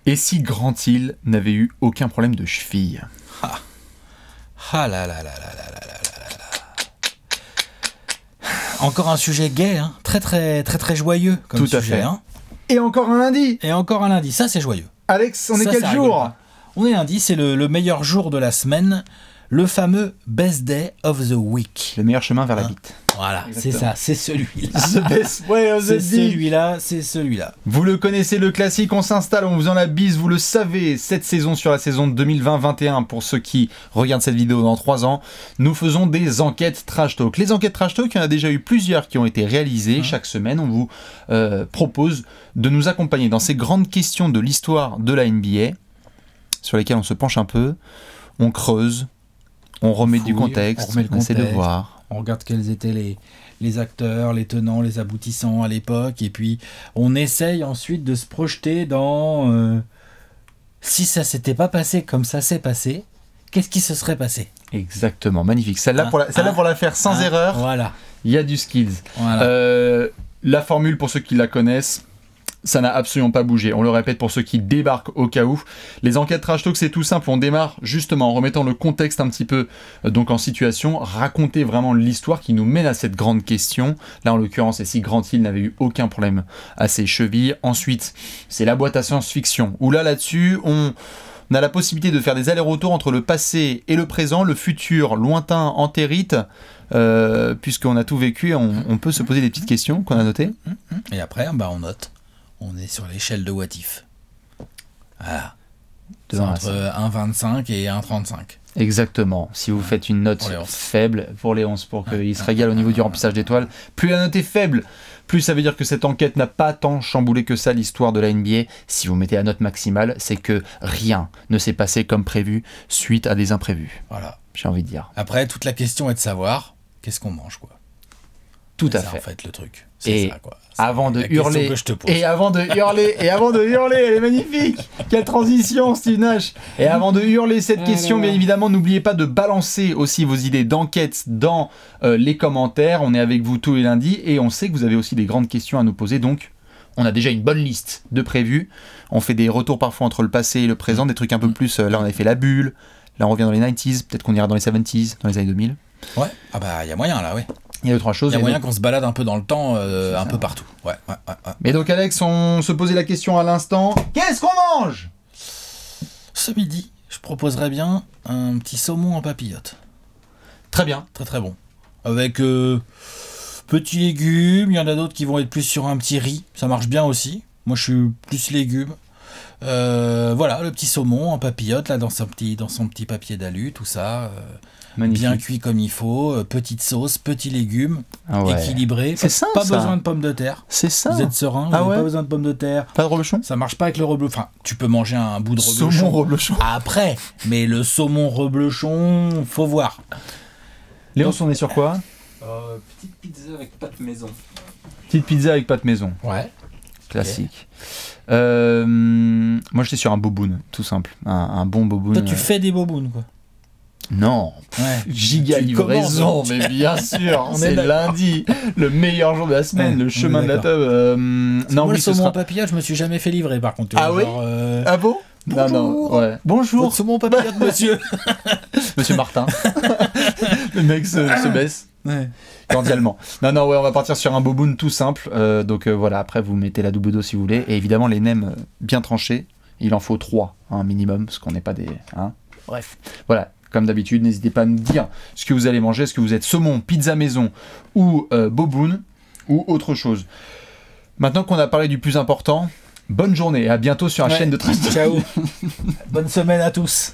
Et si Grant-Hill n'avait eu aucun problème de cheville? Ah là là là là là là là là. Encore un sujet gai, hein. Très très très très joyeux comme Tout sujet. à fait. Hein. Et encore un lundi. Et encore un lundi, ça c'est joyeux. Alex, on est Ça, quel ça rigole jour? pas. On est lundi, c'est le meilleur jour de la semaine, le fameux Best Day of the Week. Le meilleur chemin vers la bite. Voilà, Exactement. c'est ça, c'est celui-là. The best way of the C'est day. celui-là, c'est celui-là. Vous le connaissez, le classique, on s'installe, on vous en la bise, vous le savez, cette saison sur la saison 2020-21, pour ceux qui regardent cette vidéo dans 3 ans, nous faisons des enquêtes trash talk. Les enquêtes trash talk, il y en a déjà eu plusieurs qui ont été réalisées. Chaque semaine, on vous propose de nous accompagner dans ces grandes questions de l'histoire de la NBA, sur lesquelles on se penche un peu, on creuse, on remet du contexte, on essaie de voir. On regarde quels étaient les acteurs, les tenants, les aboutissants à l'époque, et puis on essaye ensuite de se projeter dans si ça s'était pas passé comme ça s'est passé, qu'est-ce qui se serait passé? Exactement, magnifique. Celle-là, pour la faire sans erreur, voilà. il y a du skills. Voilà. La formule, pour ceux qui la connaissent, ça n'a absolument pas bougé. On le répète pour ceux qui débarquent au cas où. Les enquêtes trash talk, c'est tout simple. On démarre justement en remettant le contexte un petit peu donc en situation, raconter vraiment l'histoire qui nous mène à cette grande question. Là, en l'occurrence, c'est si Grant-Hill n'avait eu aucun problème à ses chevilles. Ensuite, c'est la boîte à science-fiction, où là-dessus, on a la possibilité de faire des allers-retours entre le passé et le présent, le futur lointain antérite, puisqu'on a tout vécu, on peut se poser des petites questions qu'on a notées. Et après, bah, on note. On est sur l'échelle de What If. Voilà. C'est entre 1,25 et 1,35. Exactement. Si vous faites une note faible pour les 11, pour qu'ils se régalent au niveau du remplissage d'étoiles, plus la note est faible, plus ça veut dire que cette enquête n'a pas tant chamboulé que ça l'histoire de la NBA. Si vous mettez la note maximale, c'est que rien ne s'est passé comme prévu suite à des imprévus. Voilà. J'ai envie de dire. Après, toute la question est de savoir qu'est-ce qu'on mange, quoi. Tout à fait. fait. En fait, le truc. Et ça, quoi. avant de hurler, et avant de hurler, elle est magnifique. Quelle transition, Steve Nash. Et avant de hurler cette question, bien évidemment, n'oubliez pas de balancer aussi vos idées d'enquête dans les commentaires. On est avec vous tous les lundis et on sait que vous avez aussi des grandes questions à nous poser. Donc, on a déjà une bonne liste de prévus. On fait des retours parfois entre le passé et le présent, des trucs un peu plus. Là, on avait fait la bulle. Là, on revient dans les 90s. Peut-être qu'on ira dans les 70s, dans les années 2000. Ouais. Ah bah, il y a moyen là, ouais. Il y a 2-3 choses. Il y a moyen qu'on se balade un peu dans le temps, un peu partout. Ouais. Mais donc, Alex, on se posait la question à l'instant. Qu'est-ce qu'on mange? Ce midi, je proposerais bien un petit saumon en papillote. Très bien. Très très bon. Avec petits légumes. Il y en a d'autres qui vont être plus sur un petit riz. Ça marche bien aussi. Moi, je suis plus légumes. Voilà, le petit saumon en papillote, là, dans son petit papier d'alu, tout ça. Bien cuit comme il faut, petite sauce, petits légumes, équilibré. C'est ça, pas besoin de pommes de terre. C'est ça. Vous êtes serein, vous n'avez pas besoin de pommes de terre. Pas de reblochon? Ça marche pas avec le reblochon. Enfin, tu peux manger un bout de reblochon. Saumon reblochon. Après, mais le saumon reblochon, faut voir. Léon, on est sur quoi? Petite pizza avec pâte maison. Petite pizza avec pâte maison. Ouais. Classique. Moi, j'étais sur un boboon, tout simple. Un bon boboon. Toi, tu fais des bobounes, quoi. Non, giga livraison, mais bien sûr, c'est lundi, le meilleur jour de la semaine, le chemin de la table. Non, le saumon en papillote, je me suis jamais fait livrer, par contre. Ah oui? Ah bon? Bonjour. Non, ouais. Bonjour. Votre saumon en papillote, monsieur. Monsieur Martin. Le mec se baisse. Ouais. Cordialement. Non, ouais, on va partir sur un boboon tout simple. Donc voilà, après vous mettez la double dose si vous voulez. Et évidemment, les nems bien tranchés. Il en faut 3, minimum, parce qu'on n'est pas des. Bref. Voilà. Comme d'habitude, n'hésitez pas à nous dire ce que vous allez manger. Est-ce que vous êtes saumon, pizza maison ou boboon ou autre chose. Maintenant qu'on a parlé du plus important, bonne journée et à bientôt sur la chaîne de Trash Talk. Ciao. Bonne semaine à tous.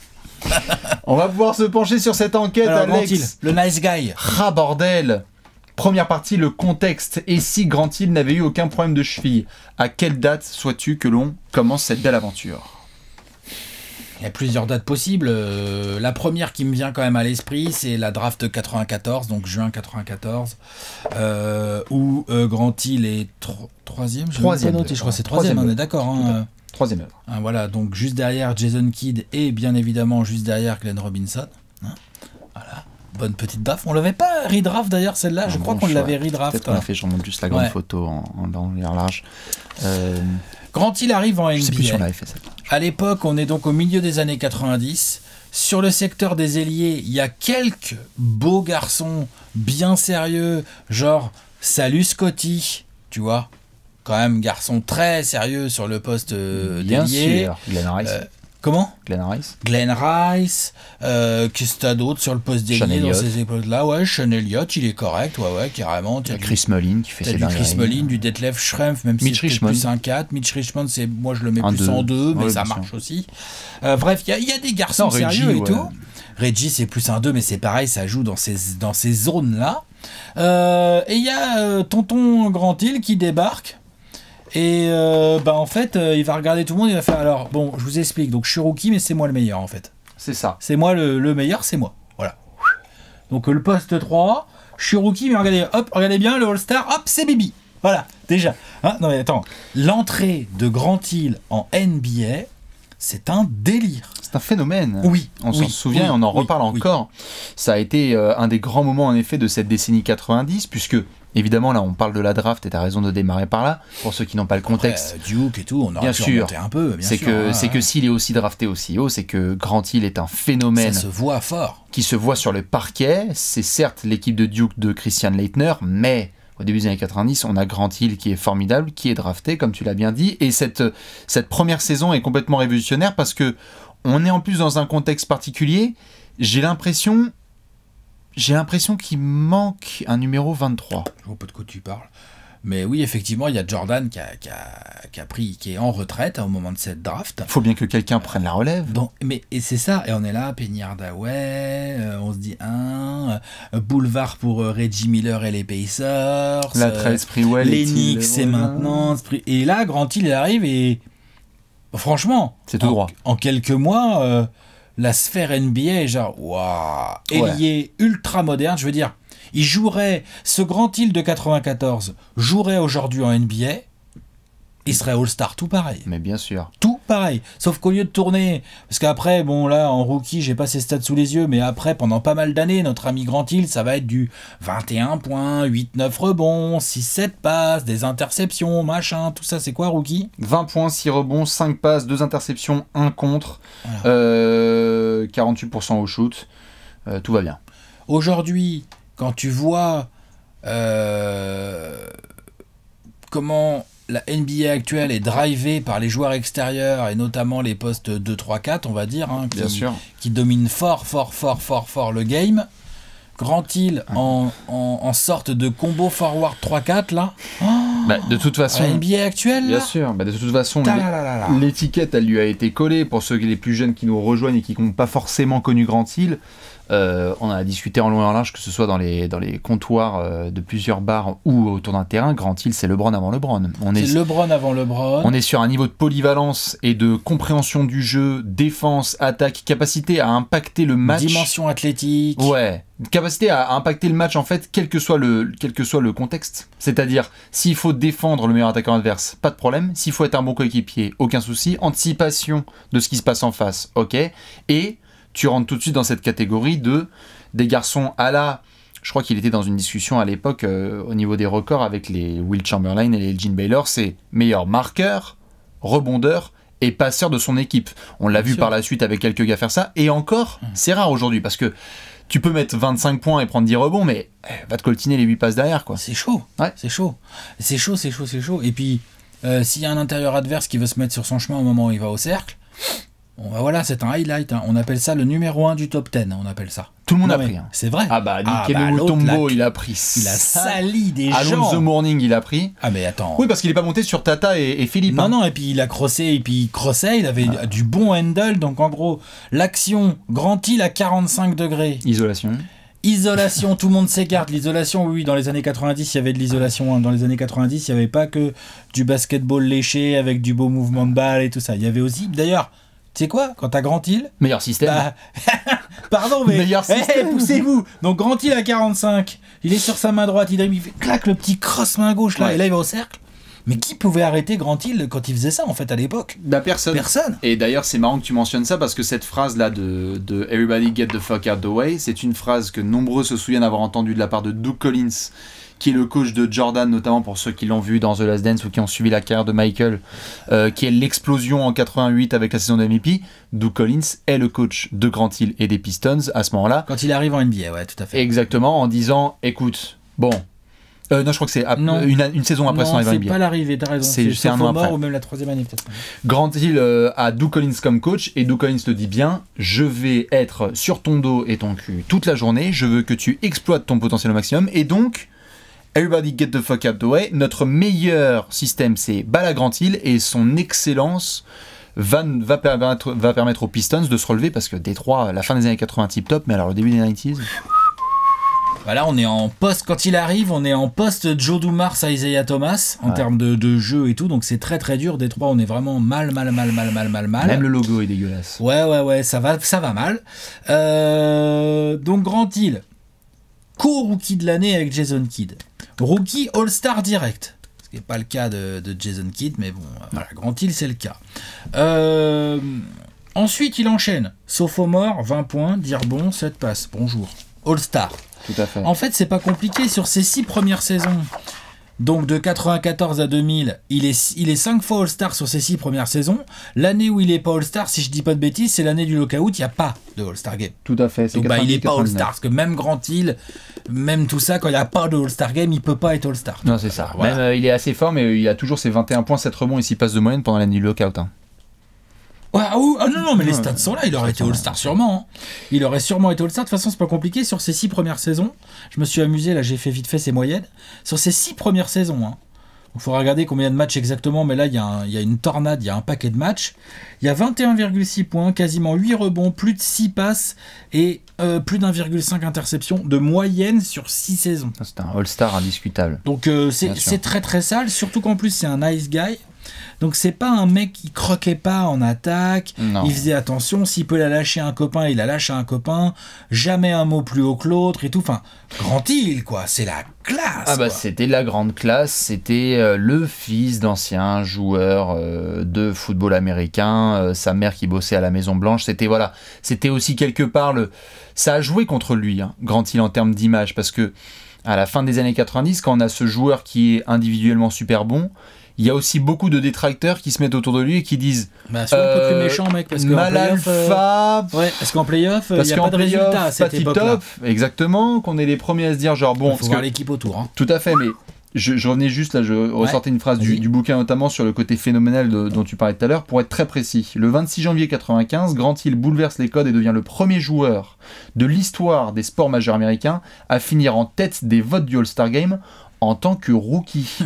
On va pouvoir se pencher sur cette enquête, alors, Alex. Le nice guy. Ah bordel. Première partie, le contexte. Et si Grant-Hill n'avait eu aucun problème de cheville, à quelle date souhaites-tu que l'on commence cette belle aventure? Il y a plusieurs dates possibles. La première qui me vient quand même à l'esprit, c'est la draft 94, donc juin 94, où Grant Hill est troisième. Je crois que c'est troisième, on est d'accord. Hein. Troisième. Voilà, donc juste derrière Jason Kidd et bien évidemment juste derrière Glenn Robinson. Hein. Voilà, bonne petite draft. On l'avait pas redraft d'ailleurs celle-là. Je crois qu'on l'avait redraft. Peut-être qu'on a fait. Je remonte juste la grande photo en large. Grant Hill arrive en NBA. Je sais plus si on l'avait fait ça. À l'époque, on est donc au milieu des années 90. Sur le secteur des ailiers, il y a quelques beaux garçons bien sérieux, genre Salut Scotty, tu vois, quand même garçon très sérieux sur le poste d'ailier. Bien sûr, Glenn Rice. Comment ? Glenn Rice. Glenn Rice, qu'est-ce que t'as d'autre sur le poste d'ailier dans ces époques-là ? Ouais, Sean Elliott, il est correct, ouais, carrément. Chris Mullin qui fait ses dingueries. Chris Mullin, du Detlef Schrempf, même si c'est plus un 4. Mitch Richmond, moi je le mets plus en 2, mais ça marche aussi. Bref, il y a des garçons sérieux et tout. Reggie, c'est plus un 2, mais c'est pareil, ça joue dans ces zones-là. Et il y a tonton Grant Hill qui débarque. Et en fait, il va regarder tout le monde, il va faire alors, bon, je vous explique, donc je suis rookie, mais c'est moi le meilleur en fait. C'est ça. C'est moi le meilleur, c'est moi. Voilà. Donc le poste 3, je suis rookie, mais regardez bien, le All-Star, hop, c'est Bibi. Voilà, déjà. Hein, non mais attends, l'entrée de Grant Hill en NBA, c'est un délire. C'est un phénomène. Oui. On s'en souvient et on en reparle encore. Ça a été un des grands moments en effet de cette décennie 90, puisque évidemment, là, on parle de la draft et tu as raison de démarrer par là. Pour ceux qui n'ont pas le contexte. Après, Duke et tout, on aurait pu remonter un peu. C'est que s'il est aussi drafté aussi haut, c'est que Grant Hill est un phénomène. Ça se voit fort. Qui se voit sur le parquet. C'est certes l'équipe de Duke de Christian Laettner, mais au début des années 90, on a Grant Hill qui est formidable, qui est drafté, comme tu l'as bien dit. Et cette première saison est complètement révolutionnaire parce que on est en plus dans un contexte particulier. J'ai l'impression qu'il manque un numéro 23. Je vois pas de quoi tu parles. Mais oui, effectivement, il y a Jordan qui est en retraite au moment de cette draft. Il faut bien que quelqu'un prenne la relève. Et c'est ça, et on est là, Penny Hardaway, on se dit boulevard pour Reggie Miller et les Pacers. La 13 Sprewell. Les Knicks, c'est maintenant. Et là, Grant Hill il arrive et franchement, c'est tout droit. En quelques mois, la sphère NBA est genre, waouh, ailier ultra moderne. Je veux dire, ce Grant Hill de 94 jouerait aujourd'hui en NBA, il serait All-Star, tout pareil. Mais bien sûr. Tout pareil. Sauf qu'au lieu de tourner, parce qu'après, bon là, en rookie, j'ai pas ses stats sous les yeux, mais après, pendant pas mal d'années, notre ami Grant Hill, ça va être du 21 points, 8-9 rebonds, 6-7 passes, des interceptions, machin, tout ça, c'est quoi, rookie ? 20 points, 6 rebonds, 5 passes, 2 interceptions, 1 contre, voilà. 48% au shoot, tout va bien. Aujourd'hui, quand tu vois comment la NBA actuelle est drivée par les joueurs extérieurs et notamment les postes 2, 3, 4, on va dire, qui dominent fort le game. Grant Hill en sorte de combo forward 3-4 là. De toute façon, NBA actuelle. Bien sûr, de toute façon, l'étiquette elle lui a été collée pour ceux les plus jeunes qui nous rejoignent et qui n'ont pas forcément connu Grant Hill. On a discuté en long et en large, que ce soit dans les comptoirs de plusieurs bars ou autour d'un terrain. Grant Hill, c'est LeBron avant LeBron. C'est LeBron avant LeBron. On est sur un niveau de polyvalence et de compréhension du jeu, défense, attaque, capacité à impacter le match. Dimension athlétique. Ouais, capacité à impacter le match en fait, quel que soit le contexte. C'est-à-dire, s'il faut défendre le meilleur attaquant adverse, pas de problème. S'il faut être un bon coéquipier, aucun souci. Anticipation de ce qui se passe en face, ok. Et tu rentres tout de suite dans cette catégorie des garçons je crois qu'il était dans une discussion à l'époque au niveau des records avec les Will Chamberlain et les Elgin Baylor, c'est meilleur marqueur, rebondeur et passeur de son équipe. On l'a vu par la suite avec quelques gars faire ça, et encore, c'est rare aujourd'hui, parce que tu peux mettre 25 points et prendre 10 rebonds, mais va te coltiner les 8 passes derrière, quoi. C'est chaud, c'est chaud. Et puis, s'il y a un intérieur adverse qui veut se mettre sur son chemin au moment où il va au cercle, voilà, c'est un highlight. On appelle ça le numéro 1 du top 10. On appelle ça. Tout le monde a pris. C'est vrai. Nickel Mutombo, il a pris. Il a sali des gens. Alonso Mourning, il a pris. Mais attends. Oui, parce qu'il n'est pas monté sur Tata et Philippe. Non, et puis il a crossé, et puis il crossait. Il avait du bon handle. Donc en gros, l'action, Grant Hill à 45 degrés. Isolation, tout le monde s'écarte. L'isolation, oui, dans les années 90, il y avait de l'isolation. Dans les années 90, il n'y avait pas que du basketball léché avec du beau mouvement de balle et tout ça. Il y avait aussi, d'ailleurs, Tu sais quoi? Quand t'as Grant Hill, Meilleur système. bah, pardon, mais Meilleur système. poussez-vous. Donc Grant Hill à 45, il est sur sa main droite, il dribble, il fait clac le petit cross main gauche là, Ouais. et là il va au cercle. Mais qui pouvait arrêter Grant Hill quand il faisait ça en fait à l'époque? Personne. Personne. Et d'ailleurs, c'est marrant que tu mentionnes ça parce que cette phrase-là de Everybody get the fuck out the way, c'est une phrase que nombreux se souviennent avoir entendue de la part de Doug Collins, qui est le coach de Jordan, notamment pour ceux qui l'ont vu dans The Last Dance ou qui ont suivi la carrière de Michael, qui est l'explosion en 88 avec la saison de MVP. Doug Collins est le coach de Grant Hill et des Pistons à ce moment-là. Quand il arrive en NBA, ouais, tout à fait. Exactement, en disant, écoute, bon... non, je crois que c'est une saison après son arrivée en c'est NBA. pas l'arrivée, t'as raison. C'est un an sophomore après. ou même la 3e année peut-être. Grant Hill a Doug Collins comme coach et Doug Collins le dit bien, je vais être sur ton dos et ton cul toute la journée, je veux que tu exploites ton potentiel au maximum et donc everybody get the fuck out the way, notre meilleur système c'est balle à Grant Hill et son excellence va permettre aux Pistons de se relever parce que Détroit, la fin des années 80 tip top, mais alors le début des 90s... Voilà, on est en poste, quand il arrive, on est en poste Joe Dumars à Isaiah Thomas en termes de jeu et tout, donc c'est très très dur. Détroit, on est vraiment mal. Même le logo est dégueulasse. Ouais, ça va mal. Donc Grant Hill, co-rookie de l'année avec Jason Kidd. Rookie All-Star direct. Ce qui n'est pas le cas de Jason Kidd, mais bon, voilà, Grant Hill, c'est le cas. Ensuite, il enchaîne. Sophomore, 20 points, 10 rebonds, 7 passes. Bonjour. All-Star. Tout à fait. En fait, c'est pas compliqué. Sur ses 6 premières saisons, donc de 94 à 2000, il est 5 fois All-Star sur ses 6 premières saisons. L'année où il est pas All-Star, si je dis pas de bêtises, c'est l'année du lockout, il n'y a pas de All-Star Game. Tout à fait. Donc il est pas All-Star, parce que même Grant Hill, même tout ça, quand il n'y a pas de All-Star Game, il peut pas être All-Star. Non, c'est ça. Voilà. Même il est assez fort, mais il a toujours ses 21 points, 7 rebonds et 6 passes de moyenne pendant l'année du lockout. Hein. Ouais, non, mais les stats sont là, il aurait été All-Star sûrement. Hein. Il aurait sûrement été All-Star, de toute façon c'est pas compliqué. Sur ses 6 premières saisons, je me suis amusé, là j'ai fait vite fait ses moyennes. Sur ses 6 premières saisons, hein, il faudra regarder combien de matchs exactement, mais là il y a une tornade, il y a un paquet de matchs. Il y a 21,6 points, quasiment 8 rebonds, plus de 6 passes et plus d'1,5 interceptions de moyenne sur 6 saisons. C'est un All-Star indiscutable. Donc c'est très très sale, surtout qu'en plus c'est un nice guy. Donc c'est pas un mec qui croquait pas en attaque, Non. il faisait attention, s'il peut la lâcher à un copain, il la lâche à un copain, jamais un mot plus haut que l'autre et tout, enfin, Grant Hill quoi, c'est la classe. Ah bah quoi. c'était la grande classe, c'était le fils d'ancien joueur de football américain, sa mère qui bossait à la Maison Blanche, c'était aussi quelque part ça a joué contre lui, hein, Grant Hill en termes d'image, parce que à la fin des années 90, quand on a ce joueur qui est individuellement super bon, il y a aussi beaucoup de détracteurs qui se mettent autour de lui et qui disent Bah sois un peu plus méchant mec, parce qu'en mal playoff, alpha, ouais, parce qu'en playoff, il parce n'y a qu'en pas de playoff, résultat à pas cette tip époque-là. top, exactement, qu'on est les premiers à se dire genre bon, Il faut parce voir que- l'équipe autour. Hein. tout à fait, mais je revenais juste là, je ressortais une phrase vas-y. du bouquin notamment sur le côté phénoménal dont tu parlais tout à l'heure, pour être très précis. Le 26 janvier 95, Grant Hill bouleverse les codes et devient le premier joueur de l'histoire des sports majeurs américains à finir en tête des votes du All-Star Game en tant que rookie.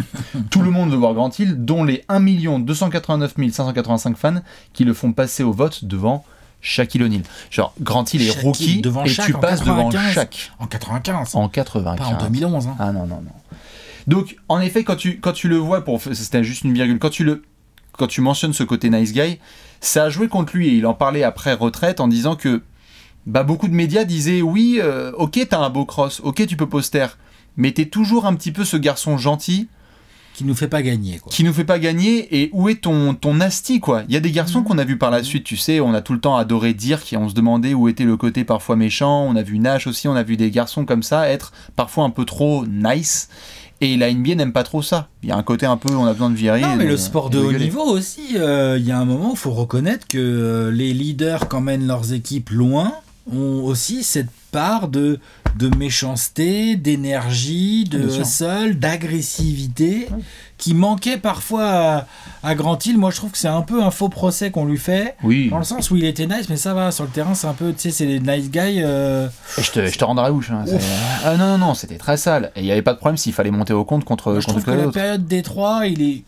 Tout le monde veut voir Grant Hill, dont les 1 289 585 fans qui le font passer au vote devant Shaquille O'Neal. Genre, Grant Hill est Shaquille rookie devant et Shaq tu en passes devant 95. Shaq En 95, en 95. pas en 2011. Hein. Ah non. Donc, en effet, quand tu le vois, c'était juste une virgule, quand tu mentionnes ce côté nice guy, ça a joué contre lui et il en parlait après retraite en disant que beaucoup de médias disaient oui, ok, t'as un beau cross, ok, tu peux poster, mais t'es toujours un petit peu ce garçon gentil Qui nous fait pas gagner quoi. qui nous fait pas gagner et où est ton nasty quoi. Il y a des garçons qu'on a vu par la suite, tu sais, on a tout le temps adoré dire on se demandait où était le côté parfois méchant, on a vu Nash aussi, on a vu des garçons comme ça être parfois un peu trop nice et la NBA n'aime pas trop ça. Il y a un côté un peu on a besoin de virer. Non, mais le sport de haut gueuler. niveau aussi, il y a un moment où il faut reconnaître que les leaders qui emmènent leurs équipes loin ont aussi cette part de méchanceté, d'énergie, de Bien sûr. hustle, d'agressivité qui manquait parfois à Grant Hill. Moi, je trouve que c'est un peu un faux procès qu'on lui fait. Oui. Dans le sens où il était nice, mais ça va, sur le terrain, c'est un peu, tu sais, c'est les nice guys. Je te rendrai la bouche. Hein. Ah non, c'était très sale. Et il n'y avait pas de problème s'il fallait monter au compte contre Je trouve que les la autres. période Détroit, il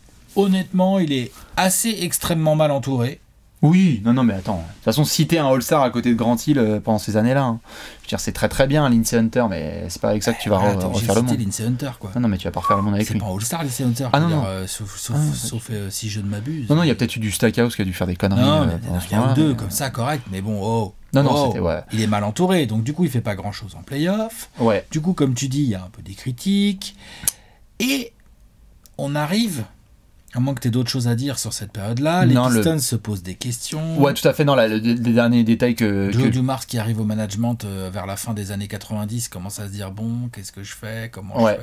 est assez extrêmement mal entouré. Oui, non, mais attends. De toute façon, si t'es un All-Star à côté de Grant Hill pendant ces années-là, hein, je veux dire, c'est très très bien Lindsey Hunter, mais c'est pas avec ça que tu vas refaire le monde. Lindsey Hunter, quoi. Non, mais tu vas pas refaire le monde avec lui. C'est pas un All-Star, Lindsey Hunter. Ah non, non. Sauf si je ne m'abuse. Non, il y a peut-être eu du Stackhouse qui a dû faire des conneries. Non, mais il y a deux comme ça, correct. Mais bon, c'était ouais. Il est mal entouré, donc du coup, il fait pas grand-chose en play-off. Ouais. Du coup, comme tu dis, il y a un peu des critiques. Et on arrive... À moins que tu aies d'autres choses à dire sur cette période-là, les Pistons se posent des questions. Ouais, tout à fait. Non, les derniers détails Joe Dumars qui arrive au management vers la fin des années 90 commence à se dire bon, qu'est-ce que je fais, comment je fais.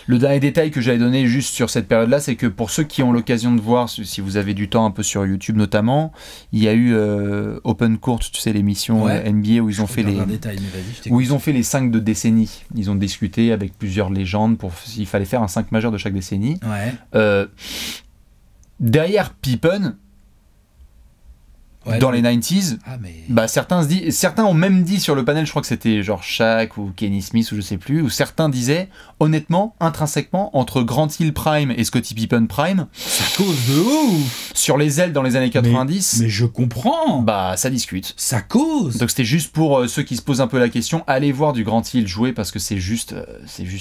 Le dernier détail que j'avais donné juste sur cette période-là, c'est que pour ceux qui ont l'occasion de voir, si vous avez du temps un peu sur YouTube notamment, il y a eu Open Court, tu sais, l'émission NBA où ils ont fait ils ont fait les 5 de décennie. Ils ont discuté avec plusieurs légendes pour s'il fallait faire un 5 majeur de chaque décennie. Ouais. Derrière Pippen, dans les 90s, certains ont même dit sur le panel, je crois que c'était genre Shaq ou Kenny Smith ou je sais plus, où certains disaient, honnêtement, intrinsèquement, entre Grant Hill Prime et Scottie Pippen Prime, ça cause de ouf sur les ailes dans les années 90. Mais je comprends. Ça discute. Ça cause. Donc c'était juste pour ceux qui se posent un peu la question, allez voir du Grant Hill jouer parce que c'est juste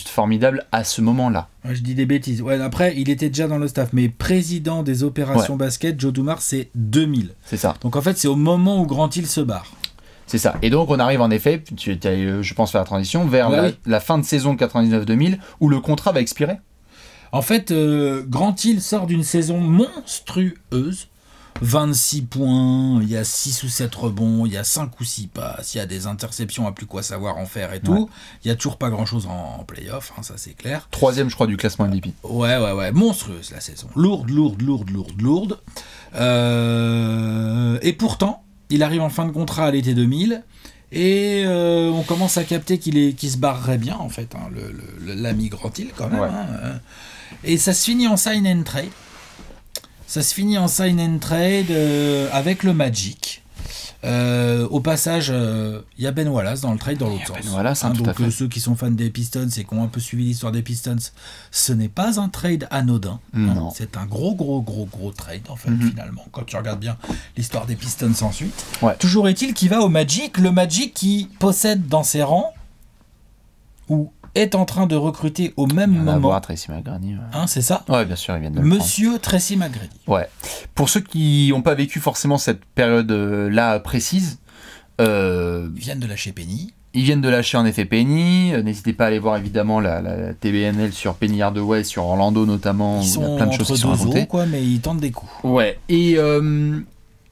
formidable à ce moment-là. Ouais, je dis des bêtises. Ouais, après, il était déjà dans le staff, mais président des opérations basket, Joe Dumars, c'est 2000. C'est ça. Donc en fait, c'est au moment où Grant Hill se barre. C'est ça. Et donc on arrive en effet, tu as, je pense, faire la transition vers la fin de saison 99-2000 où le contrat va expirer. En fait, Grant Hill sort d'une saison monstrueuse. 26 points, il y a 6 ou 7 rebonds, il y a 5 ou 6 passes, il y a des interceptions à plus quoi savoir en faire et tout. Il y a toujours pas grand chose en play-off, ça c'est clair. 3e, je crois, du classement MVP. Ouais, monstrueuse la saison. Lourde. Et pourtant, il arrive en fin de contrat à l'été 2000 et on commence à capter qu'il se barrerait bien en fait, l'ami Grant Hill quand même. Et ça se finit en sign and trade. Avec le Magic. Au passage, il y a Ben Wallace dans le trade dans l'autre sens. Ben Wallace, donc ceux qui sont fans des Pistons et qui ont un peu suivi l'histoire des Pistons, ce n'est pas un trade anodin. Non. C'est un gros trade en fait finalement. Quand tu regardes bien l'histoire des Pistons ensuite. Toujours est-il qu'il va au Magic, le Magic qui possède dans ses rangs ou est en train de recruter au même moment. Tracy McGrady. C'est ça ? Ouais, bien sûr, il vient de Monsieur Tracy McGrady. Ouais. Pour ceux qui n'ont pas vécu forcément cette période-là précise, ils viennent de lâcher Penny. Ils viennent de lâcher en effet Penny. N'hésitez pas à aller voir évidemment la TBNL sur Penny Hardaway, sur Orlando notamment. Ils sont il y a plein de choses qui sont racontées. Mais ils tentent des coups. Ouais.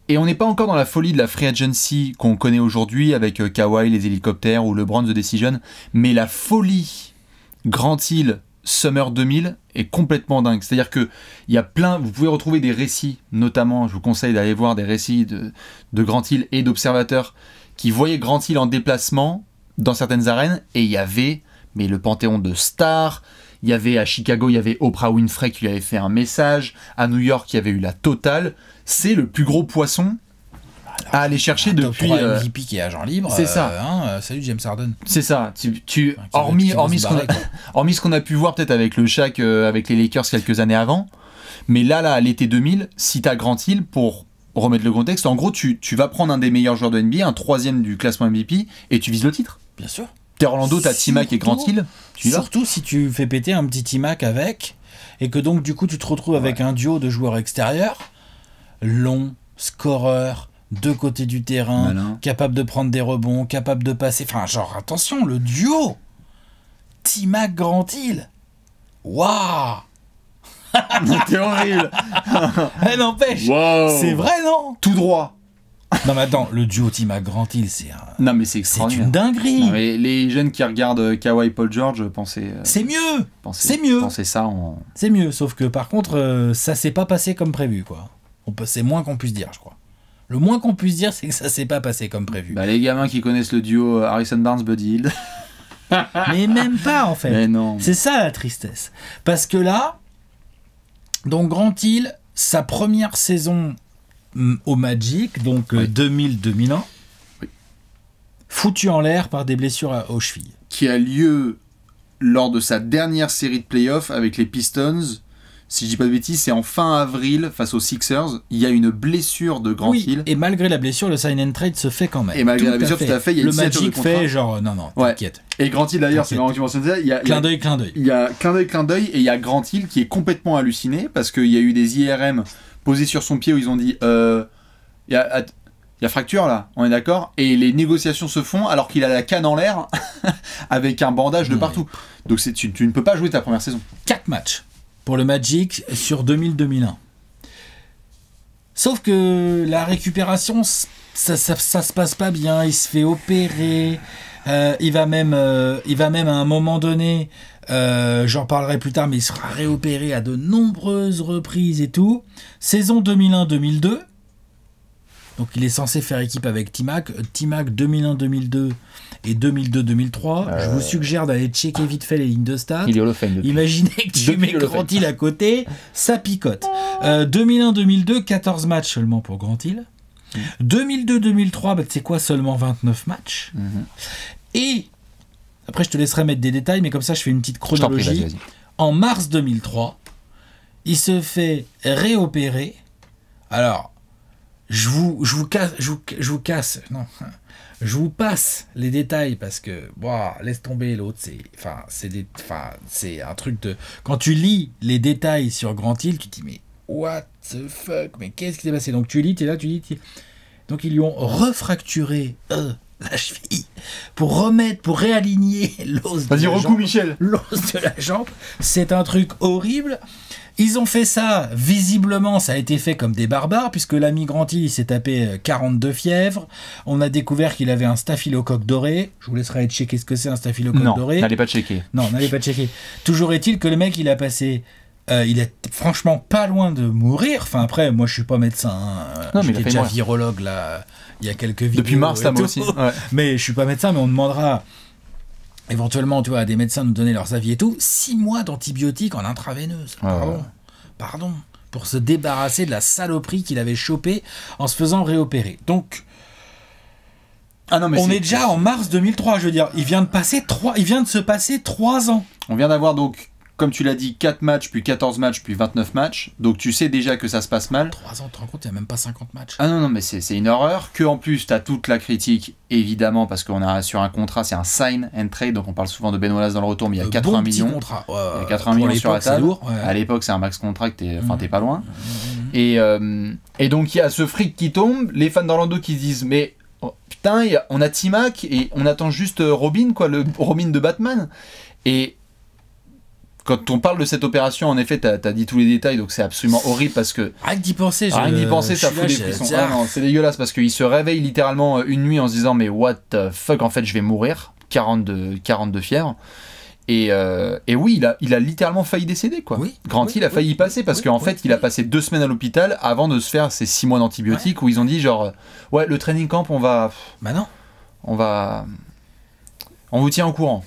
Et on n'est pas encore dans la folie de la free agency qu'on connaît aujourd'hui avec Kawhi, les hélicoptères ou LeBron The Decision, mais la folie Grant Hill Summer 2000 est complètement dingue. C'est-à-dire que il y a vous pouvez retrouver des récits, notamment, je vous conseille d'aller voir des récits de Grant Hill et d'observateurs qui voyaient Grant Hill en déplacement dans certaines arènes, et il y avait le panthéon de stars. Il y avait à Chicago, il y avait Oprah Winfrey qui lui avait fait un message. À New York, il y avait eu la totale. C'est le plus gros poisson à aller chercher depuis. MVP qui est agent libre. C'est ça. Salut James Harden. C'est ça. Hormis ce qu'on a pu voir peut-être avec le Shaq, avec les Lakers quelques années avant. Mais là, à l'été 2000, si t'as Grant Hill, pour remettre le contexte, en gros, tu vas prendre un des meilleurs joueurs de NBA, un 3e du classement MVP, et tu vises le titre. Bien sûr. T'es Orlando, t'as T-Mac et Grant Hill. Surtout si tu fais péter un petit T-Mac avec, et que donc du coup tu te retrouves avec un duo de joueurs extérieurs, long, scoreur, deux côtés du terrain, capable de prendre des rebonds, capable de passer. Enfin, genre, attention, le duo T-Mac Grant Hill. Waouh. T'es horrible. N'empêche, c'est vrai, non? Tout droit. Non mais attends, le duo T-Mac Grant Hill, c'est une dinguerie. Non, mais les jeunes qui regardent Kawhi Paul George pensaient c'est mieux. Pensaient ça c'est mieux, sauf que par contre ça s'est pas passé comme prévu quoi. C'est moins qu'on puisse dire, je crois. Le moins qu'on puisse dire, c'est que ça s'est pas passé comme prévu. Les gamins qui connaissent le duo Harrison Barnes Buddy Hield. Mais même pas en fait. Mais non. C'est ça la tristesse. Parce que là, donc Grant Hill, sa première saison au Magic, donc 2000-2001, foutu en l'air par des blessures aux chevilles. Qui a lieu lors de sa dernière série de playoffs avec les Pistons si je dis pas de bêtises, c'est en fin avril face aux Sixers. Il y a une blessure de Grant Hill. Et malgré la blessure, le sign and trade se fait quand même. Et malgré la blessure, tout à fait, il y a le une signature de Magic contrat. fait genre non, t'inquiète. Et Grant Hill d'ailleurs, c'est marrant que tu mentionnes ça. Il y a clin d'œil. Il y a clin d'œil, et il y a Grant Hill qui est complètement halluciné parce qu'il y a eu des IRM posés sur son pied où ils ont dit il y a fracture là, on est d'accord. Et les négociations se font alors qu'il a la canne en l'air avec un bandage de partout. Donc tu ne peux pas jouer ta première saison. 4 matchs pour le Magic sur 2000-2001. Sauf que la récupération, ça se passe pas bien. Il se fait opérer. Il va même à un moment donné, j'en parlerai plus tard, mais il sera réopéré à de nombreuses reprises et tout. Saison 2001-2002. Donc il est censé faire équipe avec T-Mac. T-Mac 2001-2002 et 2002-2003. Je vous suggère d'aller checker vite fait les lignes de stats. Il est Hall of Fame depuis. Imaginez que tu mets Grant Hill à côté, ça picote. 2001-2002, 14 matchs seulement pour Grant Hill. 2002-2003, c'est quoi, seulement 29 matchs. Et, après je te laisserai mettre des détails, mais comme ça je fais une petite chronologie. Vas-y. En mars 2003, il se fait réopérer. Alors, je vous passe les détails parce que laisse tomber l'autre, c'est un truc de quand tu lis les détails sur Grant Hill, tu te dis mais what the fuck, mais qu'est-ce qui s'est passé? Donc tu lis, t'es là, donc ils lui ont refracturé la cheville pour réaligner l'os de la jambe. Michel. L'os de la jambe, c'est un truc horrible. Ils ont fait ça, visiblement, ça a été fait comme des barbares, puisque l'ami Grant Hill, il s'est tapé 42 fièvres. On a découvert qu'il avait un staphylocoque doré. Je vous laisserai checker ce que c'est un staphylocoque doré. Non, n'allez pas checker. Non, n'allez pas checker. Toujours est-il que le mec, il a passé... il est franchement pas loin de mourir. Enfin, après, moi, je suis pas médecin. Non, mais j'étais déjà virologue, là, il y a quelques vidéos. Depuis mars, là, moi aussi. Ouais. Mais je suis pas médecin, mais on demandera... éventuellement, tu vois, à des médecins de nous donner leurs avis et tout. 6 mois d'antibiotiques en intraveineuse. Pardon. Pour se débarrasser de la saloperie qu'il avait chopée en se faisant réopérer. Donc, on est déjà en mars 2003, je veux dire. Il vient de se passer 3 ans. On vient d'avoir donc, comme tu l'as dit, 4 matchs, puis 14 matchs, puis 29 matchs. Donc tu sais déjà que ça se passe mal. 3 ans, tu te rends compte, il n'y a même pas 50 matchs. Ah non, mais c'est une horreur. Que en plus, tu as toute la critique, évidemment, parce qu'on a sur un contrat, c'est un sign and trade. Donc on parle souvent de Ben Wallace dans le retour, mais il y a 80 millions. Contrat. Il y a 80 millions sur la table. Lourd, à l'époque, c'est un max contract, t'es pas loin. Et donc il y a ce fric qui tombe. Les fans d'Orlando qui se disent, mais putain, on a T-Mac et on attend juste Robin, quoi, le Robin de Batman. Et quand on parle de cette opération, en effet, t'as dit tous les détails, donc c'est absolument horrible parce que... Rien que d'y penser, ça fout des frissons. Ah non, c'est dégueulasse parce qu'il se réveille littéralement une nuit en se disant mais what the fuck, en fait je vais mourir, 42 fièvre. Et oui, il a littéralement failli décéder, quoi. Grant Hill a failli y passer parce qu'en fait il a passé 2 semaines à l'hôpital avant de se faire ces 6 mois d'antibiotiques où ils ont dit genre ouais, le training camp on va... Bah non. On vous tient au courant.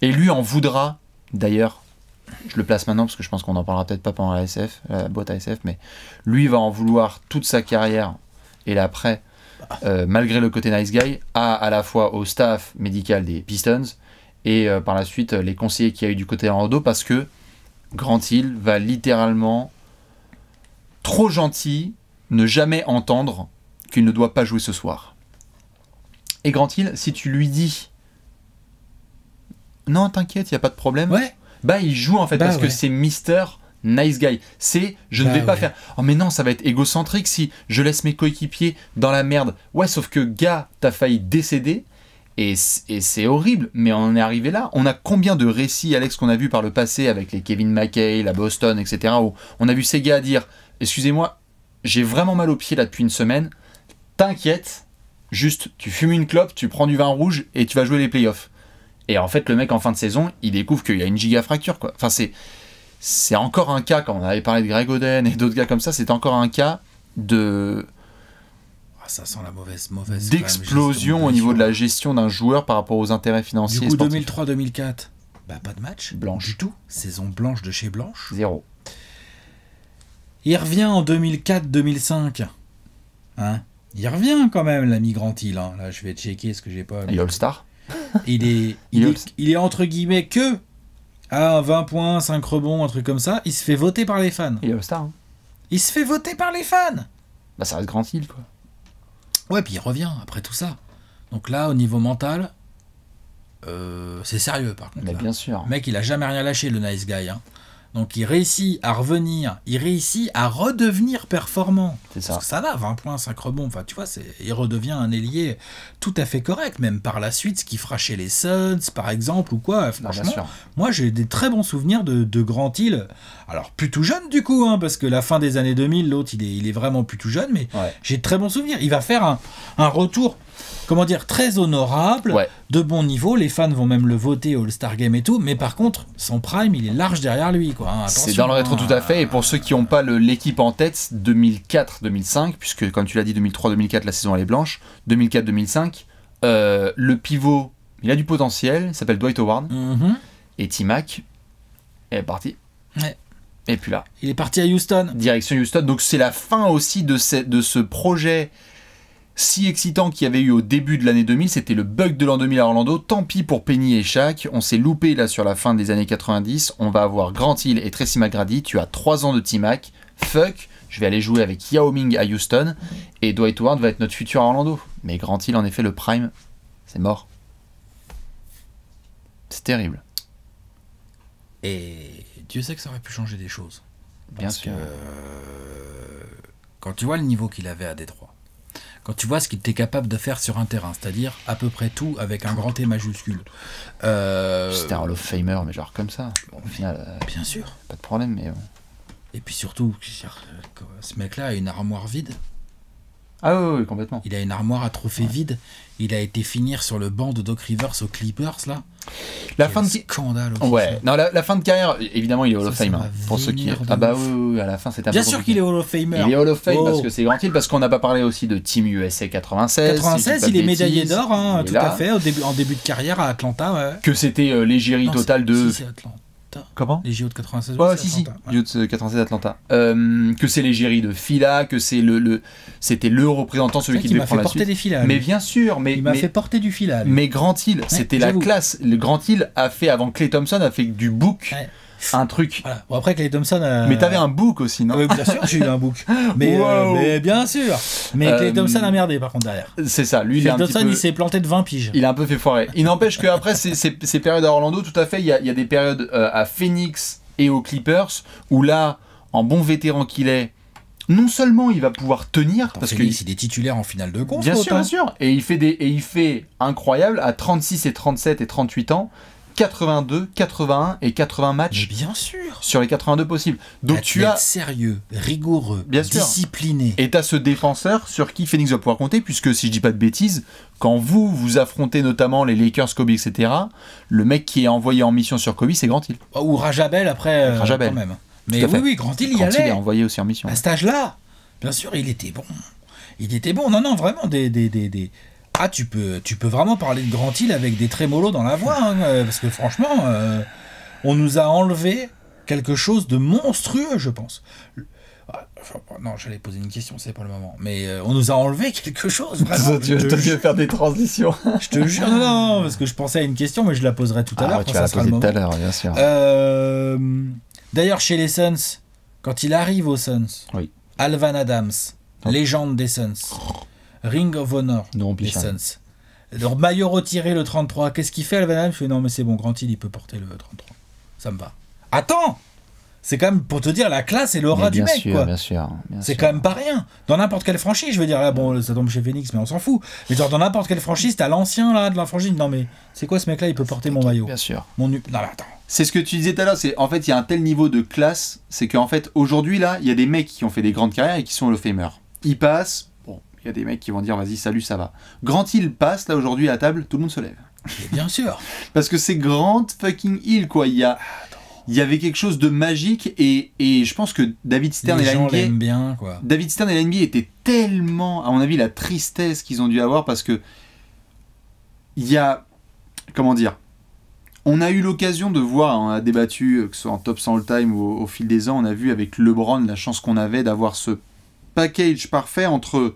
Et lui en voudra, d'ailleurs, je le place maintenant parce que je pense qu'on en parlera peut-être pas pendant la boîte à SF, mais lui va en vouloir toute sa carrière et l'après, malgré le côté nice guy, à la fois au staff médical des Pistons et par la suite les conseillers qu'il y a eu du côté Orlando, parce que Grant Hill va littéralement, trop gentil, ne jamais entendre qu'il ne doit pas jouer ce soir. Et Grant Hill, si tu lui dis non t'inquiète, il n'y a pas de problème, bah il joue en fait, parce que c'est Mister Nice Guy. C'est je ne vais pas faire oh mais non, ça va être égocentrique si je laisse mes coéquipiers dans la merde. Ouais, sauf que gars, t'as failli décéder et c'est horrible, mais on en est arrivé là. On a combien de récits, Alex, qu'on a vu par le passé avec les Kevin McHale, la Boston, etc., où on a vu ces gars dire excusez-moi, j'ai vraiment mal aux pieds là depuis une semaine, t'inquiète, juste tu fumes une clope, tu prends du vin rouge et tu vas jouer les playoffs. Et en fait, le mec, en fin de saison, il découvre qu'il y a une giga fracture, quoi. Enfin, c'est encore un cas, quand on avait parlé de Greg Oden et d'autres gars comme ça, c'est encore un cas de... ça sent la mauvaise d'explosion au niveau de la gestion d'un joueur par rapport aux intérêts financiers. Du coup, 2003-2004, pas de match. Blanche. Du tout. Saison blanche de chez Blanche. 0. Il revient en 2004-2005. Hein, il revient quand même, l'ami Grant Hill. Hein. Là, je vais checker ce que j'ai pas... Et All-Star. Il est entre guillemets que à 20 points, 5 rebonds, un truc comme ça, il se fait voter par les fans. Il est All-Star. Hein. Il se fait voter par les fans. Bah ça reste Grant Hill, quoi. Ouais, puis il revient après tout ça. Donc là, au niveau mental, c'est sérieux par contre. Mais là. bien sûr. Le mec, il a jamais rien lâché, le nice guy. Hein. Donc il réussit à revenir, il réussit à redevenir performant. C'est ça. Parce que ça va, 20 points, 5 rebonds. Enfin, tu vois, il redevient un ailier tout à fait correct. Même par la suite, ce qu'il fera chez les Suns, par exemple, ou quoi. Franchement, bien sûr. moi, j'ai des très bons souvenirs de Grant Hill. Alors, plus tout jeune, du coup, hein, parce que la fin des années 2000, l'autre, il est vraiment plus tout jeune, mais Ouais. j'ai de très bons souvenirs. Il va faire un retour, comment dire, très honorable, Ouais. de bon niveau. Les fans vont même le voter au All-Star Game et tout. Mais par contre, son prime, il est large derrière lui, quoi. Hein. C'est dans le rétro tout à fait. Et pour ceux qui n'ont pas l'équipe en tête, 2004-2005, puisque comme tu l'as dit, 2003-2004, la saison elle est blanche. 2004-2005, le pivot, il a du potentiel, il s'appelle Dwight Howard. Mhm. Et T-Mac est parti. Ouais. Et puis là, Il est parti à Houston. direction Houston. Donc c'est la fin aussi de ce projet si excitant qu'il y avait eu au début de l'année 2000. C'était le bug de l'an 2000 à Orlando. Tant pis pour Penny et Shaq. On s'est loupé là sur la fin des années 90. On va avoir Grant Hill et Tracy McGrady. Tu as 3 ans de T-Mac. Fuck, je vais aller jouer avec Yao Ming à Houston. Et Dwight Howard va être notre futur à Orlando. Mais Grant Hill, en effet, le prime, c'est mort. C'est terrible. Et Dieu sait que ça aurait pu changer des choses. Bien Parce sûr. que quand tu vois le niveau qu'il avait à Détroit, quand tu vois ce qu'il était capable de faire sur un terrain, c'est-à-dire à peu près tout avec un grand T majuscule. C'était un Hall of Famer, mais genre comme ça. Bon, au final, Bien sûr. pas de problème, mais... Et puis surtout, ce mec-là a une armoire vide. Ah oui, complètement. Il a une armoire à trophées vide. Il a été finir sur le banc de Doc Rivers aux Clippers, là. La Quel fin de... scandale aussi. Ouais, non, la fin de carrière, évidemment, il est Hall of Ça Fame. m'a hein, pour ceux qui... vénère de Ah bah ouf. oui, à la fin, c'était un Bien peu sûr compliqué. qu'il est Hall of Famer. Il est Hall of Fame Oh. parce que c'est Grant Hill, parce qu'on n'a pas parlé aussi de Team USA 96. 96, il est médaillé d'or, hein, tout à fait, en début de carrière à Atlanta. Ouais. Que c'était l'égérie Non, totale de... Si, c'est Atlanta. Comment Les JO de 96. Ouais, c'est si, Atlanta, ouais. JO de 96 Atlanta. Que c'est l'égérie de Fila, que c'est c'était le représentant, celui qui Il devait m'a fait prendre la porter suite. des fils à Mais lui. bien sûr, Il m'a fait porter du fil à lui. Mais Grant Hill, c'était la j'avoue. classe. Le Grant Hill a fait, avant Klay Thompson, a fait du book, Ouais. un truc. Voilà. Bon, après, Klay Thompson. Mais t'avais un book aussi, non? Oui, bien sûr, j'ai eu un book. Mais, Wow. mais bien sûr. Mais Klay Thompson a merdé, par contre, derrière. C'est ça, lui, il est Klay un petit Thompson, peu... il s'est planté de 20 piges. Il a un peu fait foirer. Il n'empêche qu'après ces périodes à Orlando, tout à fait, il y a des périodes à Phoenix et aux Clippers, où là, en bon vétéran qu'il est, non seulement il va pouvoir tenir, parce que... Phoenix, il est titulaire en finale de conf. Bien sûr, autant. bien sûr. Et il fait incroyable à 36 et 37 et 38 ans, 82, 81 et 80 Mais matchs bien sûr. sur les 82 possibles. Donc tu Athlète as... sérieux, rigoureux, Bien sûr. discipliné. Et t'as ce défenseur sur qui Phoenix va pouvoir compter, puisque si je dis pas de bêtises, quand vous affrontez notamment les Lakers, Kobe, etc., le mec qui est envoyé en mission sur Kobe, c'est Grant Hill. Ou Rajabel après, Rajabel. quand même. Mais à fait. oui, Grant Hill y Grant Hill allait. est envoyé aussi en mission. À cet âge-là, bien sûr, il était bon. Il était bon. Non, vraiment des... Ah, tu peux vraiment parler de Grant Hill avec des trémolos dans la voix, hein, parce que franchement, on nous a enlevé quelque chose de monstrueux, je pense. Non, j'allais poser une question, c'est pas le moment. Mais on nous a enlevé quelque chose, vraiment. Tu veux faire des transitions. Je te jure, non, parce que je pensais à une question, mais je la poserai tout à l'heure. ouais, tu quand vas ça la sera le poser tout à moment. l'heure, bien sûr. D'ailleurs, chez les Suns, quand il arrive aux Suns, Oui. Alvan Adams, légende des Suns, Ring of Honor Non, des Pichon. Suns, leur maillot retiré le 33, qu'est-ce qu'il fait Alvan Adams? Il fait non, mais c'est bon, Grant Hill, il peut porter le 33. Ça me va. Attends, c'est quand même pour te dire la classe et l'aura Mais du bien mec, sûr, quoi. bien sûr. C'est quand même pas rien. Dans n'importe quelle franchise, je veux dire, là, bon, ça tombe chez Phoenix, mais on s'en fout. Mais genre, dans n'importe quelle franchise, t'as l'ancien, là, de la franchise. Non, mais c'est quoi ce mec-là? Il peut porter mon maillot. Bien sûr. Non, mais attends. C'est ce que tu disais tout à l'heure, c'est en fait il y a un tel niveau de classe, c'est qu'en fait aujourd'hui là, il y a des mecs qui ont fait des grandes carrières et qui sont Hall of Famer. Ils passent, bon, il y a des mecs qui vont dire vas-y salut ça va. Grant Hill passe là aujourd'hui à la table, tout le monde se lève. Mais bien sûr. Parce que c'est Grant fucking Hill quoi, il y avait quelque chose de magique et je pense que David Stern Les et la gens NBA, l'aiment bien, quoi. David Stern et la NBA étaient tellement, à mon avis, la tristesse qu'ils ont dû avoir parce que il y a, comment dire, on a eu l'occasion de voir, on a débattu, que ce soit en top 100 all-time ou au fil des ans, on a vu avec LeBron la chance qu'on avait d'avoir ce package parfait entre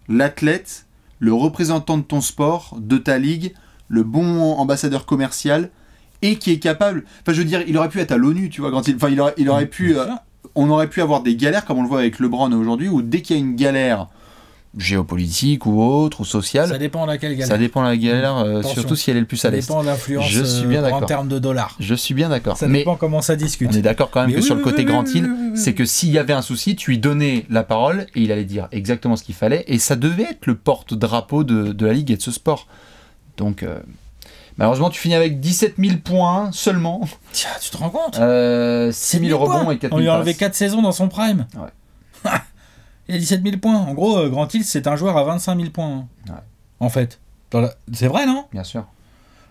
l'athlète, le représentant de ton sport, de ta ligue, le bon ambassadeur commercial et qui est capable. Enfin, je veux dire, il aurait pu être à l'ONU, tu vois, Grant Hill. Enfin, il aurait pu. On aurait pu avoir des galères comme on le voit avec LeBron aujourd'hui, où dès qu'il y a une galère géopolitique ou autre ou sociale, ça dépend de laquelle galère. Ça dépend de la galère, surtout si elle est le plus à l'est. Ça dépend de l'influence en termes de dollars. Je suis bien d'accord. Ça dépend comment ça discute. On est d'accord quand même que sur le côté Grant Hill, c'est que s'il y avait un souci, tu lui donnais la parole et il allait dire exactement ce qu'il fallait, et ça devait être le porte-drapeau de la ligue et de ce sport. Donc malheureusement, tu finis avec 17 000 points seulement. Tiens, tu te rends compte 6 000 rebonds et 4 000 passes. On lui a enlevé 4 saisons dans son prime. Ouais. Il y a 17 000 points. En gros, Grant Hill, c'est un joueur à 25 000 points. Ouais. En fait. C'est vrai, non? Bien sûr.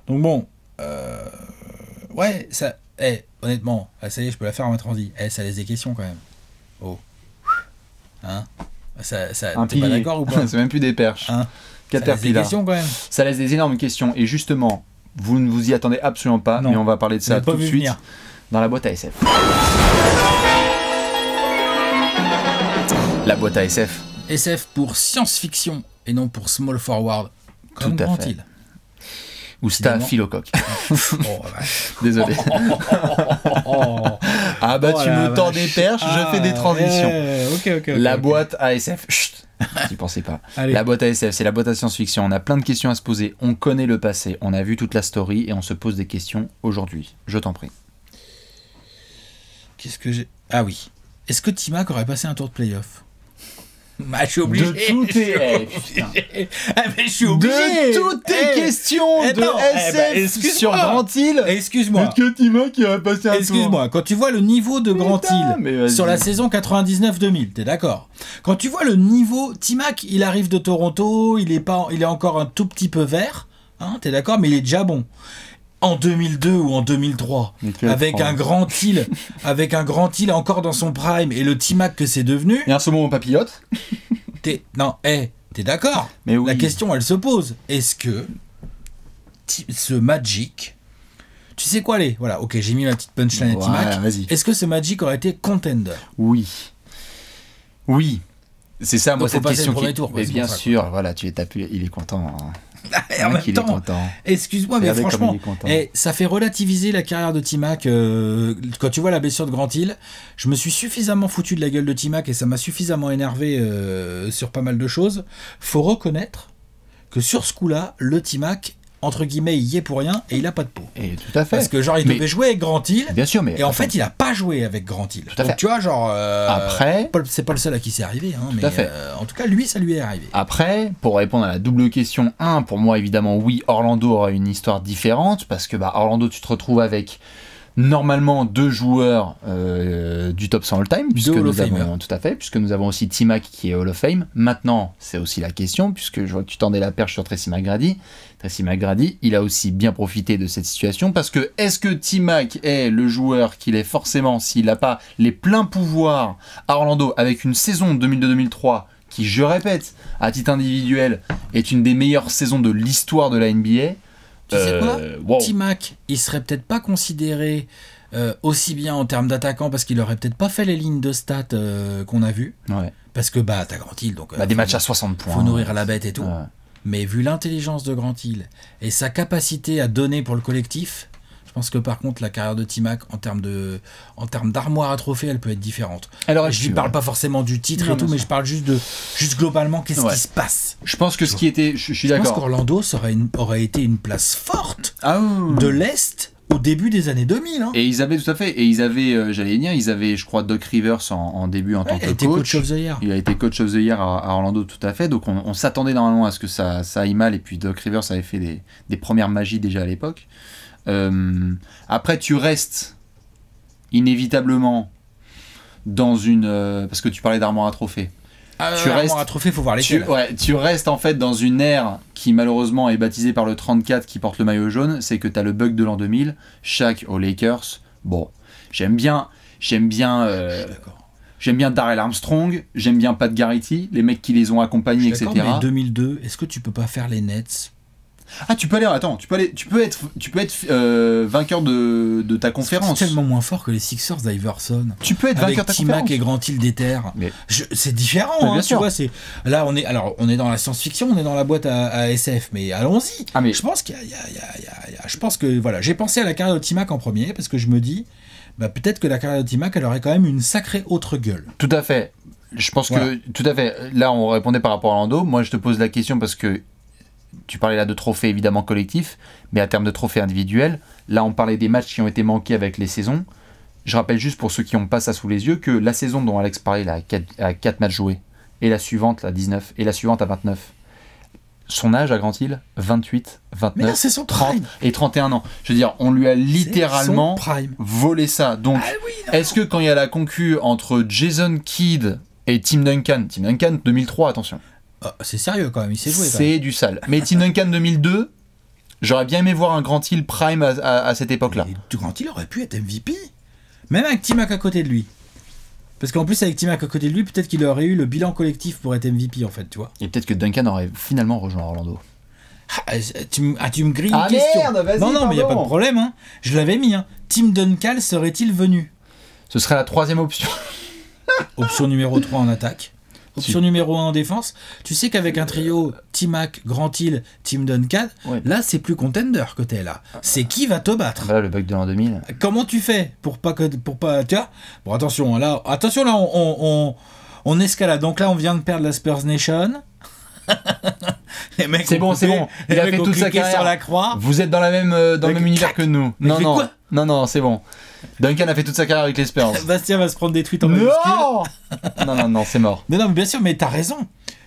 Donc bon. Ouais, ça. Honnêtement, ça y est, je peux la faire en ma transi. Ça laisse des questions quand même. Oh. Hein? T'es pas d'accord ou pas? C'est même plus des perches. Hein? Ça laisse des questions quand même. Ça laisse des énormes questions. Et justement, vous ne vous y attendez absolument pas, mais on va parler de ça tout de suite venir. Dans la boîte à SF. La boîte à SF. SF pour science-fiction et non pour small forward. Comme tout à Grant fait. Hill. Ou Staphylocoque. Désolé. Ah bah tu me tends des perches, je fais des transitions. La boîte à SF. Chut, j'y pensais pas. Allez. La boîte à SF, c'est la boîte à science-fiction. On a plein de questions à se poser. On connaît le passé, on a vu toute la story et on se pose des questions aujourd'hui. Je t'en prie. Qu'est-ce que j'ai... Ah oui. Est-ce que T-Mac aurait passé un tour de playoff? Bah, je suis obligé. De toutes tes... mais je suis obligé. De toutes tes questions de SF sur Grant Hill. Excuse-moi. Est-ce que T-Mac a passé un tour? Excuse-moi. Quand tu vois le niveau de Grant Hill sur la saison 99-2000, t'es d'accord? Quand tu vois le niveau, T-Mac, il arrive de Toronto, il est encore un tout petit peu vert, hein, t'es d'accord? Mais il est déjà bon. En 2002 ou en 2003, avec un Grant Hill encore dans son prime et le T-Mac que c'est devenu. Et un saumon au papillote. T'es d'accord? Mais oui. La question, elle se pose. Est-ce que ce Magic, tu sais quoi, voilà, ok, j'ai mis la petite punchline à T-Mac. Est-ce que ce Magic aurait été contender? Oui. C'est ça, moi, cette question qui... tour, mais bien sûr, voilà, tu es tapé, il est content. Hein. En même temps, excuse-moi, mais franchement, ça fait relativiser la carrière de T-Mac. Quand tu vois la blessure de Grant Hill, je me suis suffisamment foutu de la gueule de T-Mac et ça m'a suffisamment énervé sur pas mal de choses. Faut reconnaître que sur ce coup-là, le T-Mac, entre guillemets, il y est pour rien et il a pas de peau. Et tout à fait. Parce que genre, il devait jouer avec Grant Hill. Bien sûr, mais... Et en fait, il a pas joué avec Grant Hill. Tout à fait. Donc, tu vois, genre... Après... C'est pas le seul à qui c'est arrivé. Hein, tout à fait. En tout cas, lui, ça lui est arrivé. Après, pour répondre à la double question, pour moi, évidemment, oui, Orlando aura une histoire différente, parce que Orlando, tu te retrouves avec... Normalement, 2 joueurs du top 100 all-time, puisque nous avons tout à fait, puisque nous avons aussi T-Mac qui est Hall of Fame. Maintenant, c'est aussi la question, puisque je vois que tu tendais la perche sur Tracy McGrady. Tracy McGrady, il a aussi bien profité de cette situation, parce que est-ce que T-Mac est le joueur qu'il est forcément s'il n'a pas les pleins pouvoirs à Orlando avec une saison 2002-2003 qui, je répète, à titre individuel, est une des meilleures saisons de l'histoire de la NBA? Tu sais quoi, wow. T-Mac, il serait peut-être pas considéré aussi bien en termes d'attaquant parce qu'il aurait peut-être pas fait les lignes de stats qu'on a vues. Ouais. Parce que t'as Grant Hill, donc des matchs à 60 points. Faut nourrir la bête et tout. Ouais. Mais vu l'intelligence de Grant Hill et sa capacité à donner pour le collectif, je pense que par contre la carrière de T-Mac en termes d'armoire à trophées, elle peut être différente. Alors je ne parle pas forcément du titre et tout, mais je parle juste globalement qu'est-ce qui se passe. Je pense que ce qui était, je suis d'accord. Je pense qu'Orlando aurait été une place forte de l'Est au début des années 2000. Hein. Et ils avaient tout à fait. Et ils avaient, ils avaient, je crois, Doc Rivers en début en tant que coach. Of the Year. Il a été coach of the year à Orlando, tout à fait. Donc on s'attendait normalement à ce que ça aille mal. Et puis Doc Rivers avait fait des premières magies déjà à l'époque. Après, tu restes inévitablement dans une... parce que tu parlais d'armoire à trophée. Armoire à trophée, faut voir lesquels. Tu restes en fait dans une ère qui malheureusement est baptisée par le 34 qui porte le maillot jaune. C'est que tu as le bug de l'an 2000, Shaq aux Lakers. Bon, j'aime bien Darrell Armstrong, j'aime bien Pat Garrity, les mecs qui les ont accompagnés, etc. Mais 2002, est-ce que tu peux pas faire les Nets Ah, tu peux aller, attends, tu peux être vainqueur de ta conférence. C'est tellement moins fort que les Sixers d'Iverson. Tu peux être vainqueur de ta conférence. Avec T-Mac et Grant Hill d'Ether. C'est différent, bien hein, sûr. tu vois. Là, on est dans la science-fiction, on est dans la boîte à SF, mais allons-y. Ah, mais... Je pense je pense que, voilà, j'ai pensé à la carrière de T-Mac en premier, parce que je me dis, bah, peut-être que la carrière de T-Mac, elle aurait quand même une sacrée autre gueule. Tout à fait. Je pense que, tout à fait. Là, on répondait par rapport à Orlando. Moi, je te pose la question parce que tu parlais là de trophées évidemment collectifs, mais à terme de trophées individuels, là, on parlait des matchs qui ont été manqués avec les saisons. Je rappelle juste pour ceux qui n'ont pas ça sous les yeux que la saison dont Alex parlait, là, à 4 matchs joués, et la suivante, là, 19, et la suivante à 29. Son âge à Grant Hill, 28, 29, mais là, c'est son 30 prime. et 31 ans. Je veux dire, on lui a littéralement volé ça. Donc, est-ce que quand il y a la concu entre Jason Kidd et Tim Duncan 2003, attention. C'est sérieux quand même, il s'est joué. C'est du sale. Mais Tim Duncan 2002, j'aurais bien aimé voir un Grant Hill prime à cette époque-là. Grant Hill aurait pu être MVP, même avec T-Mac à côté de lui. Parce qu'en plus, avec T-Mac à côté de lui, peut-être qu'il aurait eu le bilan collectif pour être MVP, en fait, tu vois. Et peut-être que Duncan aurait finalement rejoint Orlando. Tu me grilles une question. Merde, vas-y, non, mais il n'y a pas de problème. Hein. Je l'avais mis. Hein. Tim Duncan serait-il venu? Ce serait la troisième option. Option numéro 3 en attaque. Option numéro 1 en défense. Tu sais qu'avec un trio T-Mac, Grant Hill, Tim Duncan, là, c'est plus contender que t'es là. C'est qui va te battre? Là, le bug de l'an 2000. Comment tu fais pour pas... Tu vois, bon, attention, là, on escalade. Donc là, on vient de perdre la Spurs Nation. C'est bon. Il a fait toute sa carrière. Sur la croix. Vous êtes dans le même univers que nous. Non, c'est bon. Duncan a fait toute sa carrière avec les Spurs. Bastien va se prendre des tweets en majuscule. Non, c'est mort. Non, mais bien sûr, mais t'as raison.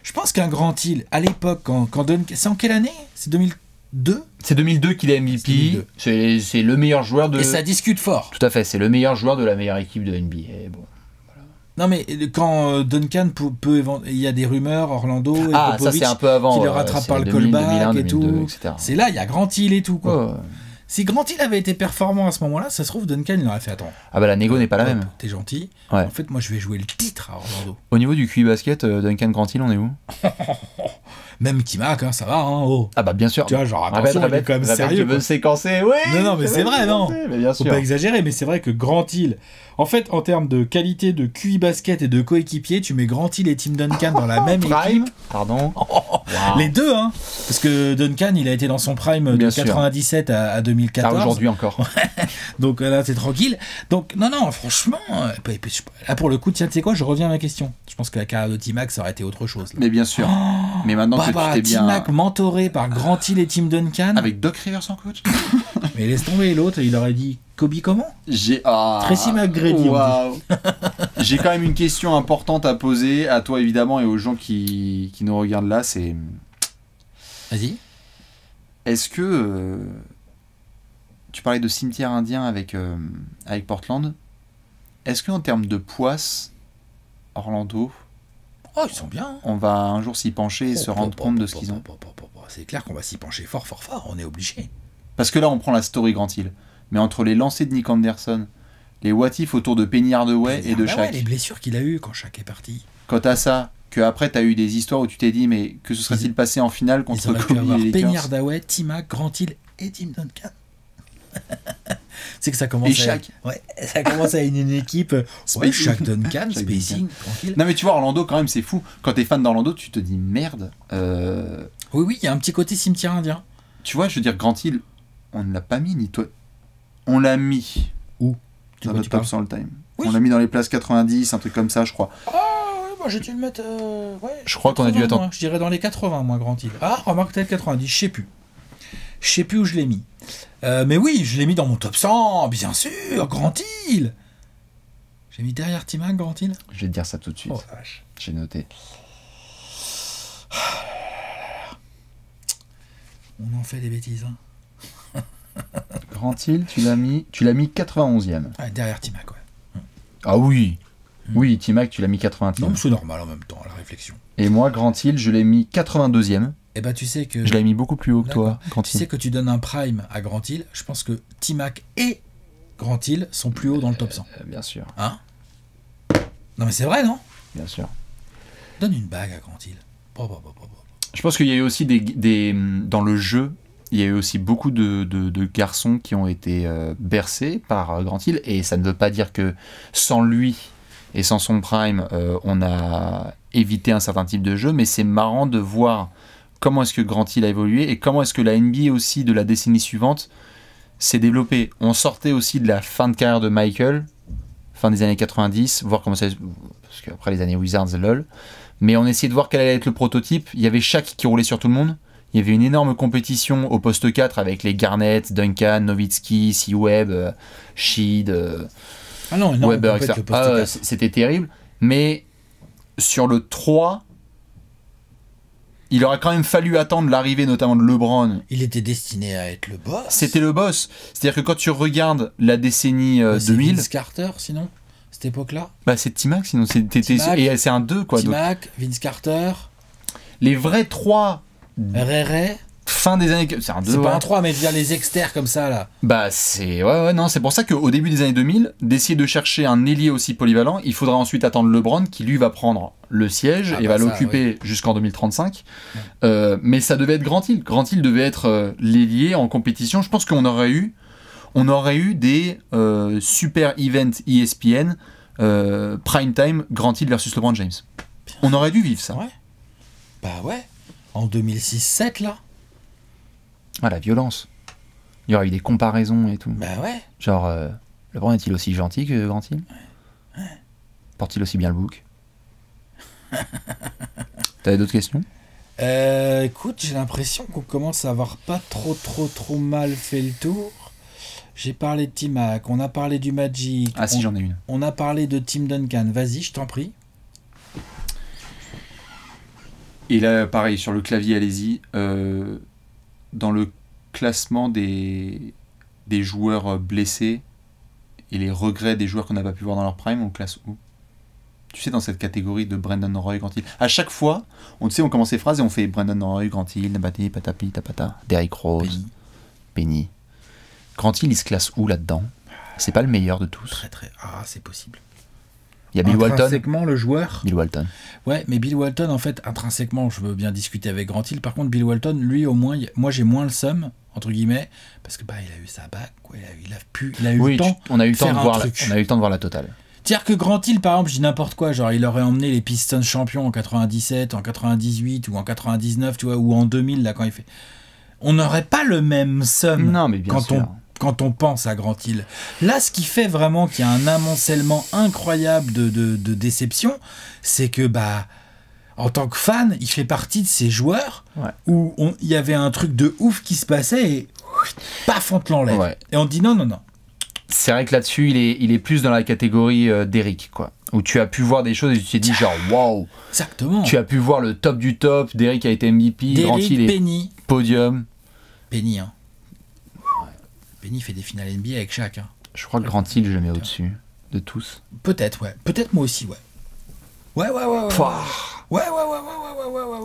Je pense qu'un Grant Hill, à l'époque, quand Duncan... C'est en quelle année? C'est 2002? C'est 2002 qu'il est MVP. C'est le meilleur joueur de... Et ça discute fort. Tout à fait, c'est le meilleur joueur de la meilleure équipe de NBA. Bon. Non, mais quand Duncan peut il y a des rumeurs, Orlando et Popovich, ça c'est un peu avant, qui le rattrape par le callback et 2002, tout. etc. C'est là, il y a Grant Hill et tout, quoi. Si Grant Hill avait été performant à ce moment-là, ça se trouve, Duncan, il aurait fait attends. Ah bah la négo n'est pas la même. T'es gentil. Ouais. En fait, moi, je vais jouer le titre à Orlando. Au niveau du QI basket, Duncan Grant Hill, on est où? Même T-Mac, hein, ça va, hein, oh. Ah bah bien sûr. Tu vois, genre, attention, il est quand même sérieux. Tu veux séquencer, oui. Non, mais c'est vrai, non. Mais bien sûr. Faut pas exagérer, mais c'est vrai que Grant Hill, en fait, en termes de qualité de QI basket et de coéquipier, tu mets Grant Hill et Tim Duncan dans la même équipe. Pardon. Les deux, hein. Parce que Duncan, il a été dans son prime de 97 à 2014. Aujourd'hui encore. Donc là, c'est tranquille. Donc, non, franchement, là, pour le coup, tiens, tu sais quoi, je reviens à ma question. Je pense que la carrière de T-Mac, ça aurait été autre chose. Là. Mais bien sûr. Mais maintenant que tu t'es bien... T-Mac mentoré par Grant Hill et Tim Duncan. Avec Doc Rivers en coach. Mais laisse tomber, l'autre, il aurait dit Kobe comment? Tracy McGrady. Wow. J'ai quand même une question importante à poser à toi évidemment et aux gens qui nous regardent là, c'est... Vas-y. Est-ce que... tu parlais de cimetière indien avec Portland. Est-ce qu'en termes de poisse, Orlando... Oh, ils sont bien. Hein. On va un jour s'y pencher et se rendre compte de ce qu'ils ont. C'est clair qu'on va s'y pencher fort, on est obligé. Parce que là, on prend la story Grant Hill. Mais entre les lancers de Nick Anderson, les what if autour de Penny Hardaway et de Shaq. Les blessures qu'il a eues quand Shaq est parti. Quand t'as ça, que après t'as eu des histoires où tu t'es dit, mais que se serait-il passé en finale contre Kobe et les Lakers? Penny Hardaway, T-Mac, Grant Hill et Tim Duncan. C'est que ça commence et Shaq. Ça commence à être une équipe. Shaq Duncan, spacing, tranquille. Non mais tu vois, Orlando quand même c'est fou. Quand t'es fan d'Orlando, tu te dis merde. Oui, il y a un petit côté cimetière indien. Tu vois, je veux dire, Grant Hill, on ne l'a pas mis ni toi. On l'a mis. Où? Dans notre top 100 all time. Oui. On l'a mis dans les places 90, un truc comme ça, je crois. Ah ouais, moi j'ai dû le mettre. Je crois qu'on a dû attendre. Je dirais dans les 80, moi, Grant Hill. Ah, remarque peut-être 90, je sais plus. Je sais plus où je l'ai mis. Mais oui, je l'ai mis dans mon top 100, bien sûr, Grant Hill. J'ai mis derrière T-Mac, Grant Hill. Je vais te dire ça tout de suite. Oh vache. J'ai noté. On en fait des bêtises, hein. Grant Hill, tu l'as mis 91e. Ah, derrière T-Mac, ouais. Ah oui. Oui, T-Mac, tu l'as mis 80e. Non, c'est normal en même temps, la réflexion. Et moi, Grant Hill, je l'ai mis 82e. Eh ben, tu sais que... Je l'ai mis beaucoup plus haut que toi, Grant Hill. Tu sais que tu donnes un prime à Grant Hill, je pense que T-Mac et Grant Hill sont plus hauts dans le top 100. Bien sûr. Hein? Non mais c'est vrai, non? Bien sûr. Donne une bague à Grant Hill. Je pense qu'il y a eu aussi dans le jeu, il y a eu aussi beaucoup de garçons qui ont été bercés par Grant Hill, et ça ne veut pas dire que sans lui et sans son prime, on a évité un certain type de jeu, mais c'est marrant de voir comment est-ce que Grant Hill a évolué et comment est-ce que la NBA aussi de la décennie suivante s'est développée. On sortait aussi de la fin de carrière de Michael, fin des années 90, voir comment ça... Parce qu'après les années Wizards, lol. Mais on essayait de voir quel allait être le prototype. Il y avait Shaq qui roulait sur tout le monde. Il y avait une énorme compétition au poste 4 avec les Garnett, Duncan, Nowitzki, C-Webb, Sheed, Ah non, non, Weber, complète etc. le poste 4. C'était terrible. Mais sur le 3, il aurait quand même fallu attendre l'arrivée notamment de LeBron. Il était destiné à être le boss. C'était le boss. C'est-à-dire que quand tu regardes la décennie C'est 2000... Vince Carter, sinon, cette époque-là. Bah c'est T-Mac, sinon T-Mac. et c'est un 2 quoi. Donc, T-Mac, Vince Carter, les vrais 3 Rere. fin des années... C'est un 2, C'est ouais. pas un 3, mais vers les exters comme ça, là. Bah c'est... Ouais, non, c'est pour ça qu'au début des années 2000, d'essayer de chercher un ailier aussi polyvalent, il faudra ensuite attendre LeBron qui lui va prendre le siège et va l'occuper jusqu'en 2035. Mais ça devait être Grant Hill. Grant Hill devait être l'ailier en compétition. Je pense qu'on aurait eu des super events ESPN prime time Grant Hill versus LeBron James. On aurait dû vivre ça. Ouais. Bah ouais. En 2006-7, là. Ah, la violence. Il y aurait eu des comparaisons et tout. Bah ouais. Genre, LeBron est-il aussi gentil que Grant Hill ? Porte-t-il aussi bien le bouc ? T'avais d'autres questions ? Écoute, j'ai l'impression qu'on commence à avoir pas trop mal fait le tour. J'ai parlé de T-Mac, on a parlé du Magic. Ah si, j'en ai une. On a parlé de Tim Duncan. Vas-y, je t'en prie. Et là, pareil, sur le clavier, allez-y. Dans le classement des joueurs blessés et les regrets des joueurs qu'on n'a pas pu voir dans leur prime, on classe où ? Tu sais, dans cette catégorie de Brandon Roy, Grant Hill. À chaque fois, on commence ces phrases et on fait Brandon Roy, Grant Hill, Nabati, Patapi, Tapata, Derrick Rose, Penny. Grant Hill, il se classe où là-dedans ? C'est pas le meilleur de tous. Ah, c'est possible. Il y a Bill Walton. Intrinsèquement, le joueur. Bill Walton. Ouais, mais Bill Walton, en fait, intrinsèquement, je veux bien discuter avec Grant Hill. Par contre, Bill Walton, lui, au moins, moi, j'ai moins le seum, entre guillemets, parce que bah, il a eu sa bague, quoi. Il a eu le temps. On a eu le temps de voir. Truc. On a eu le temps de voir la totale. C'est-à-dire que Grant Hill, par exemple, je dis n'importe quoi, genre il aurait emmené les Pistons champions en 97, en 98 ou en 99, tu vois, ou en 2000 là quand il fait. On n'aurait pas le même seum. Non, mais bien sûr. Quand on pense à Grant Hill. Là, ce qui fait vraiment qu'il y a un amoncellement incroyable de déception, c'est que, bah, en tant que fan, il fait partie de ces joueurs où il y avait un truc de ouf qui se passait et paf, on te l'enlève. Ouais. Et on dit non. C'est vrai que là-dessus, il est plus dans la catégorie d'Eric, quoi. Où tu as pu voir des choses et tu t'es dit genre, waouh. Exactement. Tu as pu voir le top du top. Derrick a été MVP. Grant Hill Penny. Podium. Penny, hein. Penny fait des finales NBA avec Shaq. Hein. Je crois que Grant Hill, je le mets au-dessus de tous. Peut-être, ouais. Peut-être moi aussi, ouais. Ouais. Ouais.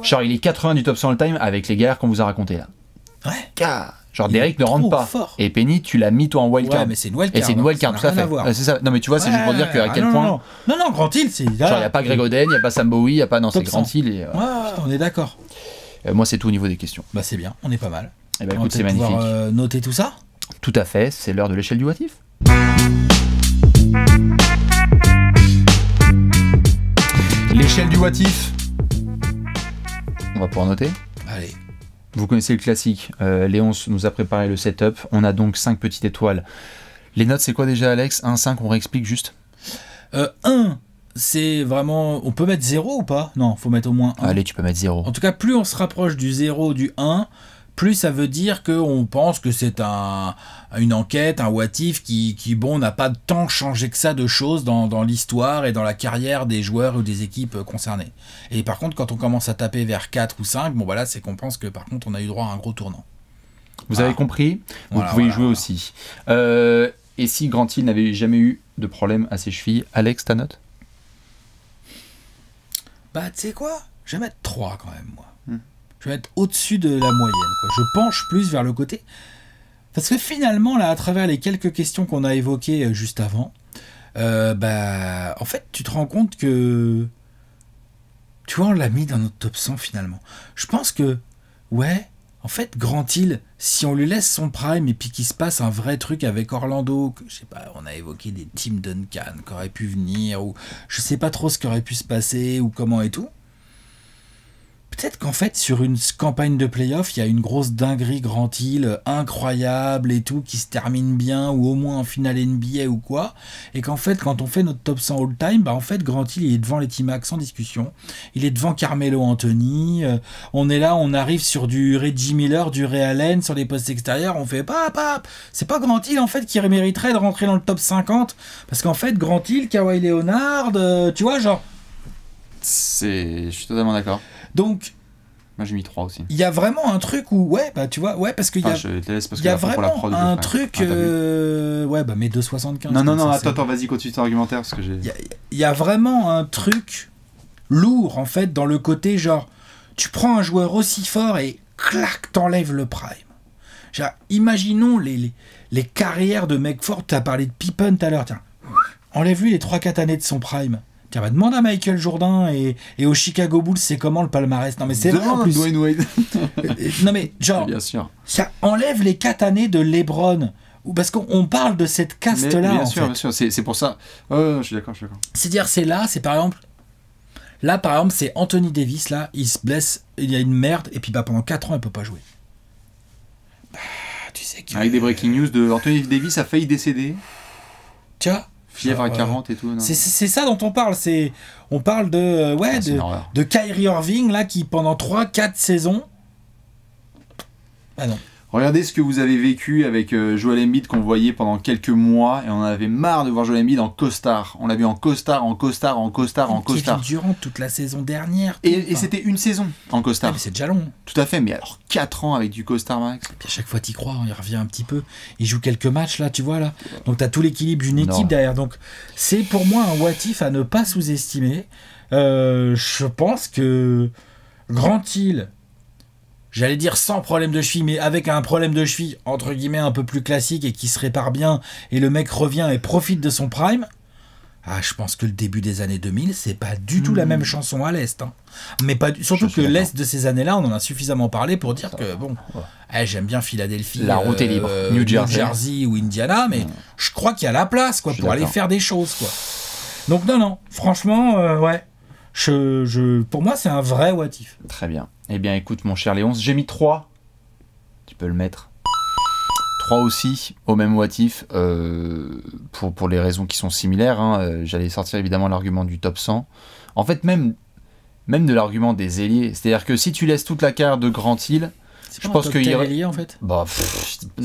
Genre, il est 80 du top 100 all-time avec les galères qu'on vous a racontées là. Ouais. Genre, Derrick ne rentre pas. Fort. Et Penny, tu l'as mis toi en wildcard. Ouais, mais c'est une wildcard. Et c'est une wildcard, tout à fait. C'est ça. Non, mais tu vois, c'est juste pour dire qu'à quel point. Non, Grant Hill, c'est. Genre, il n'y a pas Greg Oden, il n'y a pas Sam Bowie, il n'y a pas. Non, c'est Grant Hill. Et, ouais, on est d'accord. Moi, c'est tout au niveau des questions. Bah, c'est bien, on est pas mal. Et bah, écoute, c'est magnifique. Noter tout ça ? Tout à fait, c'est l'heure de l'échelle du what if. L'échelle du what if. On va pouvoir noter. Allez. Vous connaissez le classique. Léonce nous a préparé le setup. On a donc 5 petites étoiles. Les notes, c'est quoi déjà, Alex ? 1, 5, on réexplique juste. 1, c'est vraiment... On peut mettre 0 ou pas ? Non, faut mettre au moins 1. Allez, tu peux mettre 0. En tout cas, plus on se rapproche du 0, du 1... plus ça veut dire qu'on pense que c'est une enquête, un what if qui bon, n'a pas tant changé que ça de choses dans l'histoire et dans la carrière des joueurs ou des équipes concernées. Et par contre, quand on commence à taper vers 4 ou 5, bon voilà, c'est qu'on pense que par contre, on a eu droit à un gros tournant. Vous avez compris ? Vous pouvez y jouer aussi. Et si Grant Hill n'avait jamais eu de problème à ses chevilles, Alex, ta note ? Bah, tu sais quoi ? Je vais mettre 3 quand même, moi. Je vais être au-dessus de la moyenne, quoi. Je penche plus vers le côté. Parce que finalement, là, à travers les quelques questions qu'on a évoquées juste avant, en fait, tu te rends compte que... Tu vois, on l'a mis dans notre top 100 finalement. Je pense que, ouais, En fait, Grant Hill, si on lui laisse son prime et puis qu'il se passe un vrai truc avec Orlando, que, je sais pas, on a évoqué des Tim Duncan qui auraient pu venir, ou je sais pas trop ce qui aurait pu se passer, ou comment et tout. Peut-être qu'en fait, sur une campagne de playoff, il y a une grosse dinguerie Grant Hill, incroyable et tout, qui se termine bien, ou au moins en finale NBA ou quoi, et qu'en fait, quand on fait notre top 100 all-time, bah en fait, Grant Hill, il est devant les T-Mac sans discussion, il est devant Carmelo Anthony, on est là, on arrive sur du Reggie Miller, du Ray Allen, sur les postes extérieurs, on fait c'est pas Grant Hill, en fait, qui mériterait de rentrer dans le top 50, parce qu'en fait, Grant Hill, Kawhi Leonard, tu vois, genre... Je suis totalement d'accord. Donc, moi j'ai mis 3 aussi. il y a vraiment un truc où, ouais, bah tu vois, ouais, parce qu'il y a, y a vraiment un truc, ouais, bah mets 2,75. Non, attends, vas-y, continue ton argumentaire, parce que j'ai... Il y a vraiment un truc lourd, en fait, dans le côté, genre, tu prends un joueur aussi fort et, clac, t'enlèves le prime. Genre, imaginons les carrières de mecs forts, t'as parlé de Pippen tout à l'heure, tiens, enlève-lui les 3-4 années de son prime. Tiens, bah, demande à Michael Jourdain et aux Chicago Bulls, c'est comment le palmarès? Non, mais c'est vrai en plus. Dwayne Wade. Non, mais genre, bien sûr. Ça enlève les 4 années de LeBron. Parce qu'on parle de cette caste-là. Bien sûr, c'est pour ça. Je suis d'accord. C'est-à-dire, c'est par exemple. Là, par exemple, c'est Anthony Davis, là, il se blesse, il y a une merde, et puis bah, pendant 4 ans, il peut pas jouer. Bah, tu sais que. Avec des breaking news de Anthony Davis a failli décéder. Tu vois? Fièvre à 40 et tout. C'est ça dont on parle. On parle de Kyrie Irving là, qui pendant 3-4 saisons. Ah non. Regardez ce que vous avez vécu avec Joel Embiid qu'on voyait pendant quelques mois et on en avait marre de voir Joel Embiid en costard. On l'a vu en costard. Kevin Durant toute la saison dernière. Et c'était une saison en costard. Mais c'est déjà long. Tout à fait, mais alors 4 ans avec du costard max. Et puis à chaque fois t'y crois, il revient un petit peu. Il joue quelques matchs là, tu vois là. Donc t'as tout l'équilibre d'une équipe derrière. Donc c'est pour moi un what if à ne pas sous-estimer. Je pense que Grant Hill, j'allais dire sans problème de cheville, mais avec un problème de cheville, entre guillemets, un peu plus classique et qui se répare bien, et le mec revient et profite de son prime, je pense que le début des années 2000, c'est pas du tout la même chanson à l'Est. Hein. Mais surtout que l'Est de ces années-là, on en a suffisamment parlé pour dire que, bon, j'aime bien Philadelphie, la route est libre. New Jersey ou Indiana, mais je crois qu'il y a la place quoi, pour aller faire des choses. Quoi. Donc non, franchement, ouais. Pour moi, c'est un vrai what if. Très bien. Eh bien, écoute, mon cher Léon, j'ai mis 3. Tu peux le mettre. 3 aussi, au même what if, pour les raisons qui sont similaires. Hein. J'allais sortir évidemment l'argument du top 100. En fait, même de l'argument des ailiers. C'est-à-dire que si tu laisses toute la carrière de Grant Hill, je pense qu'il y aurait ailier en fait.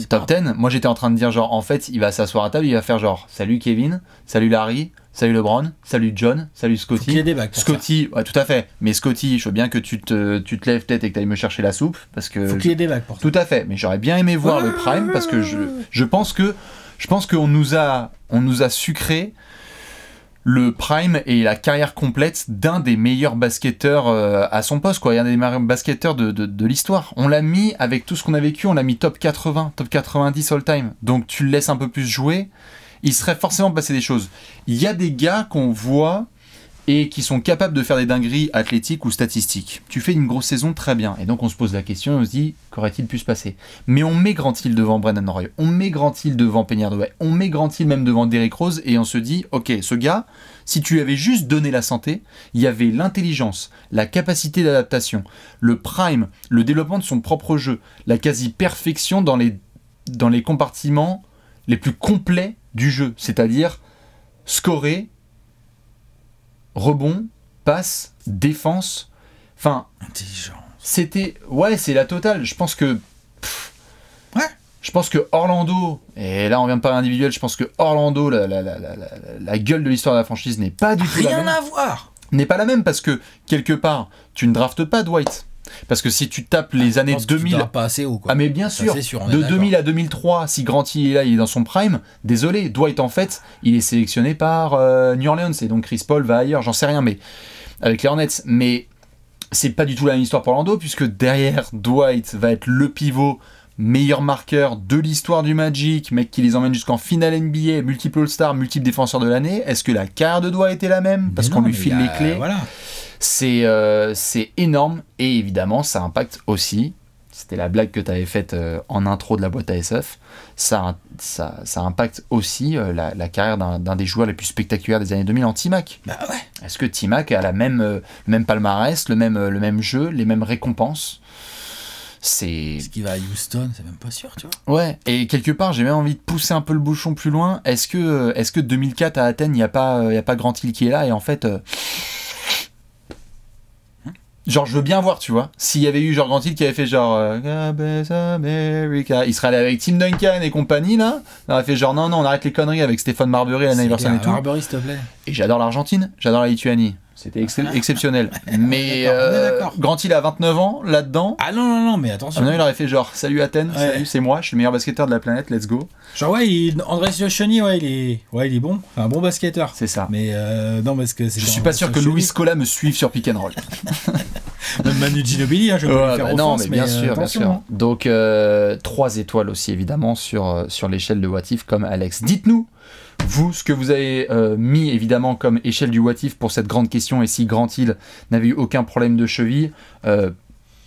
Top 10. Moi, j'étais en train de dire genre, en fait, il va s'asseoir à table, il va faire genre, salut Kevin, salut Larry, salut LeBron, salut John, salut Scotty. Faut qu'il y ait des bacs Scotty, ouais, tout à fait. Mais Scotty, je veux bien que tu te lèves peut-être et que tu ailles me chercher la soupe, parce que. Faut qu'il y ait des bacs pour ça. Tout à fait. Mais j'aurais bien aimé voir le prime, parce que je pense qu'on nous a sucré le prime et la carrière complète d'un des meilleurs basketteurs à son poste, quoi. Il y a un des meilleurs basketteurs de l'histoire. On l'a mis avec tout ce qu'on a vécu, on l'a mis top 80, top 90 all time. Donc tu le laisses un peu plus jouer, il serait forcément passé des choses. Il y a des gars qu'on voit et qui sont capables de faire des dingueries athlétiques ou statistiques. Tu fais une grosse saison, très bien. Et donc on se pose la question et on se dit, qu'aurait-il pu se passer? Mais on met Grant Hill devant Brendan Roy, on met Grant Hill devant Penny Hardaway, on met Grant Hill même devant Derrick Rose, et on se dit, ok, ce gars, si tu lui avais juste donné la santé, il y avait l'intelligence, la capacité d'adaptation, le prime, le développement de son propre jeu, la quasi-perfection dans les compartiments les plus complets du jeu, c'est-à-dire scorer, rebond, passe, défense, enfin, intelligence. C'était, c'est la totale. Je pense que, je pense que Orlando, et là on vient de parler individuel, je pense que Orlando, la gueule de l'histoire de la franchise n'est pas du tout la même. Rien à voir. N'est pas la même parce que quelque part, tu ne draftes pas Dwight. Parce que si tu tapes les années 2000, tu pas assez haut, quoi. Ah mais bien sûr, de 2000 à 2003, si Grant Hill est là, il est dans son prime. Désolé, Dwight en fait, il est sélectionné par New Orleans et donc Chris Paul va ailleurs, j'en sais rien, mais avec les Hornets. Mais c'est pas du tout la même histoire pour Orlando puisque derrière Dwight va être le pivot, meilleur marqueur de l'histoire du Magic, mec qui les emmène jusqu'en finale NBA, multiple All-Star, multiple défenseur de l'année. Est-ce que la carrière de Dwight est la même parce qu'on lui file les clés? Voilà. C'est énorme et évidemment ça impacte aussi c'était la blague que tu avais faite en intro de la boîte à SF, ça impacte aussi la carrière d'un des joueurs les plus spectaculaires des années 2000 en T-Mac. Bah ouais. Est-ce que T-Mac a le même palmarès, le même jeu, les mêmes récompenses? Est-ce qu'il va à Houston? C'est même pas sûr, tu vois. Ouais, et quelque part, j'ai même envie de pousser un peu le bouchon plus loin. Est-ce que 2004 à Athènes, il n'y a pas Grant Hill qui est là, et en fait... genre, je veux bien voir, tu vois. S'il y avait eu genre Grant Hill qui avait fait genre America, il serait allé avec Tim Duncan et compagnie, là. Il aurait fait genre non, on arrête les conneries avec Stéphane Marbury, Allen Iverson et tout. Marbury, s'il te plaît. Et j'adore l'Argentine, j'adore la Lituanie. C'était exceptionnel. Mais Grant Hill a 29 ans, là-dedans. Ah non, mais attention. Il aurait fait genre salut Athènes, salut, c'est moi, je suis le meilleur basketteur de la planète, let's go. Genre, ouais, André Cioccioni, il est bon. Enfin, un bon basketteur. C'est ça. Mais non, parce que c'est. Je suis pas sûr que Louis Scola me suive sur pick and roll. Même Manu Ginobili, je peux lui faire offense, non, mais bien sûr, attention, bien sûr. Donc 3 étoiles aussi évidemment sur l'échelle de What If comme Alex. Dites-nous vous ce que vous avez mis évidemment comme échelle du What If pour cette grande question, et si Grant Hill n'avait eu aucun problème de cheville.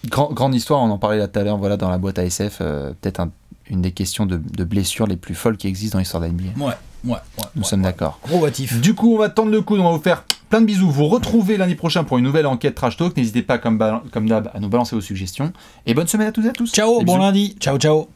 Grande histoire, on en parlait là tout à l'heure, voilà, dans la boîte à SF, peut-être une des questions de blessures les plus folles qui existent dans l'histoire de la NBA. Ouais. Nous sommes d'accord. Gros What If. Du coup, on va tendre le coude, on va vous faire plein de bisous. Vous retrouvez lundi prochain pour une nouvelle enquête Trash Talk. N'hésitez pas, comme d'hab, à nous balancer vos suggestions. Et bonne semaine à toutes et à tous. Ciao, Des bon bisous. lundi. Ciao.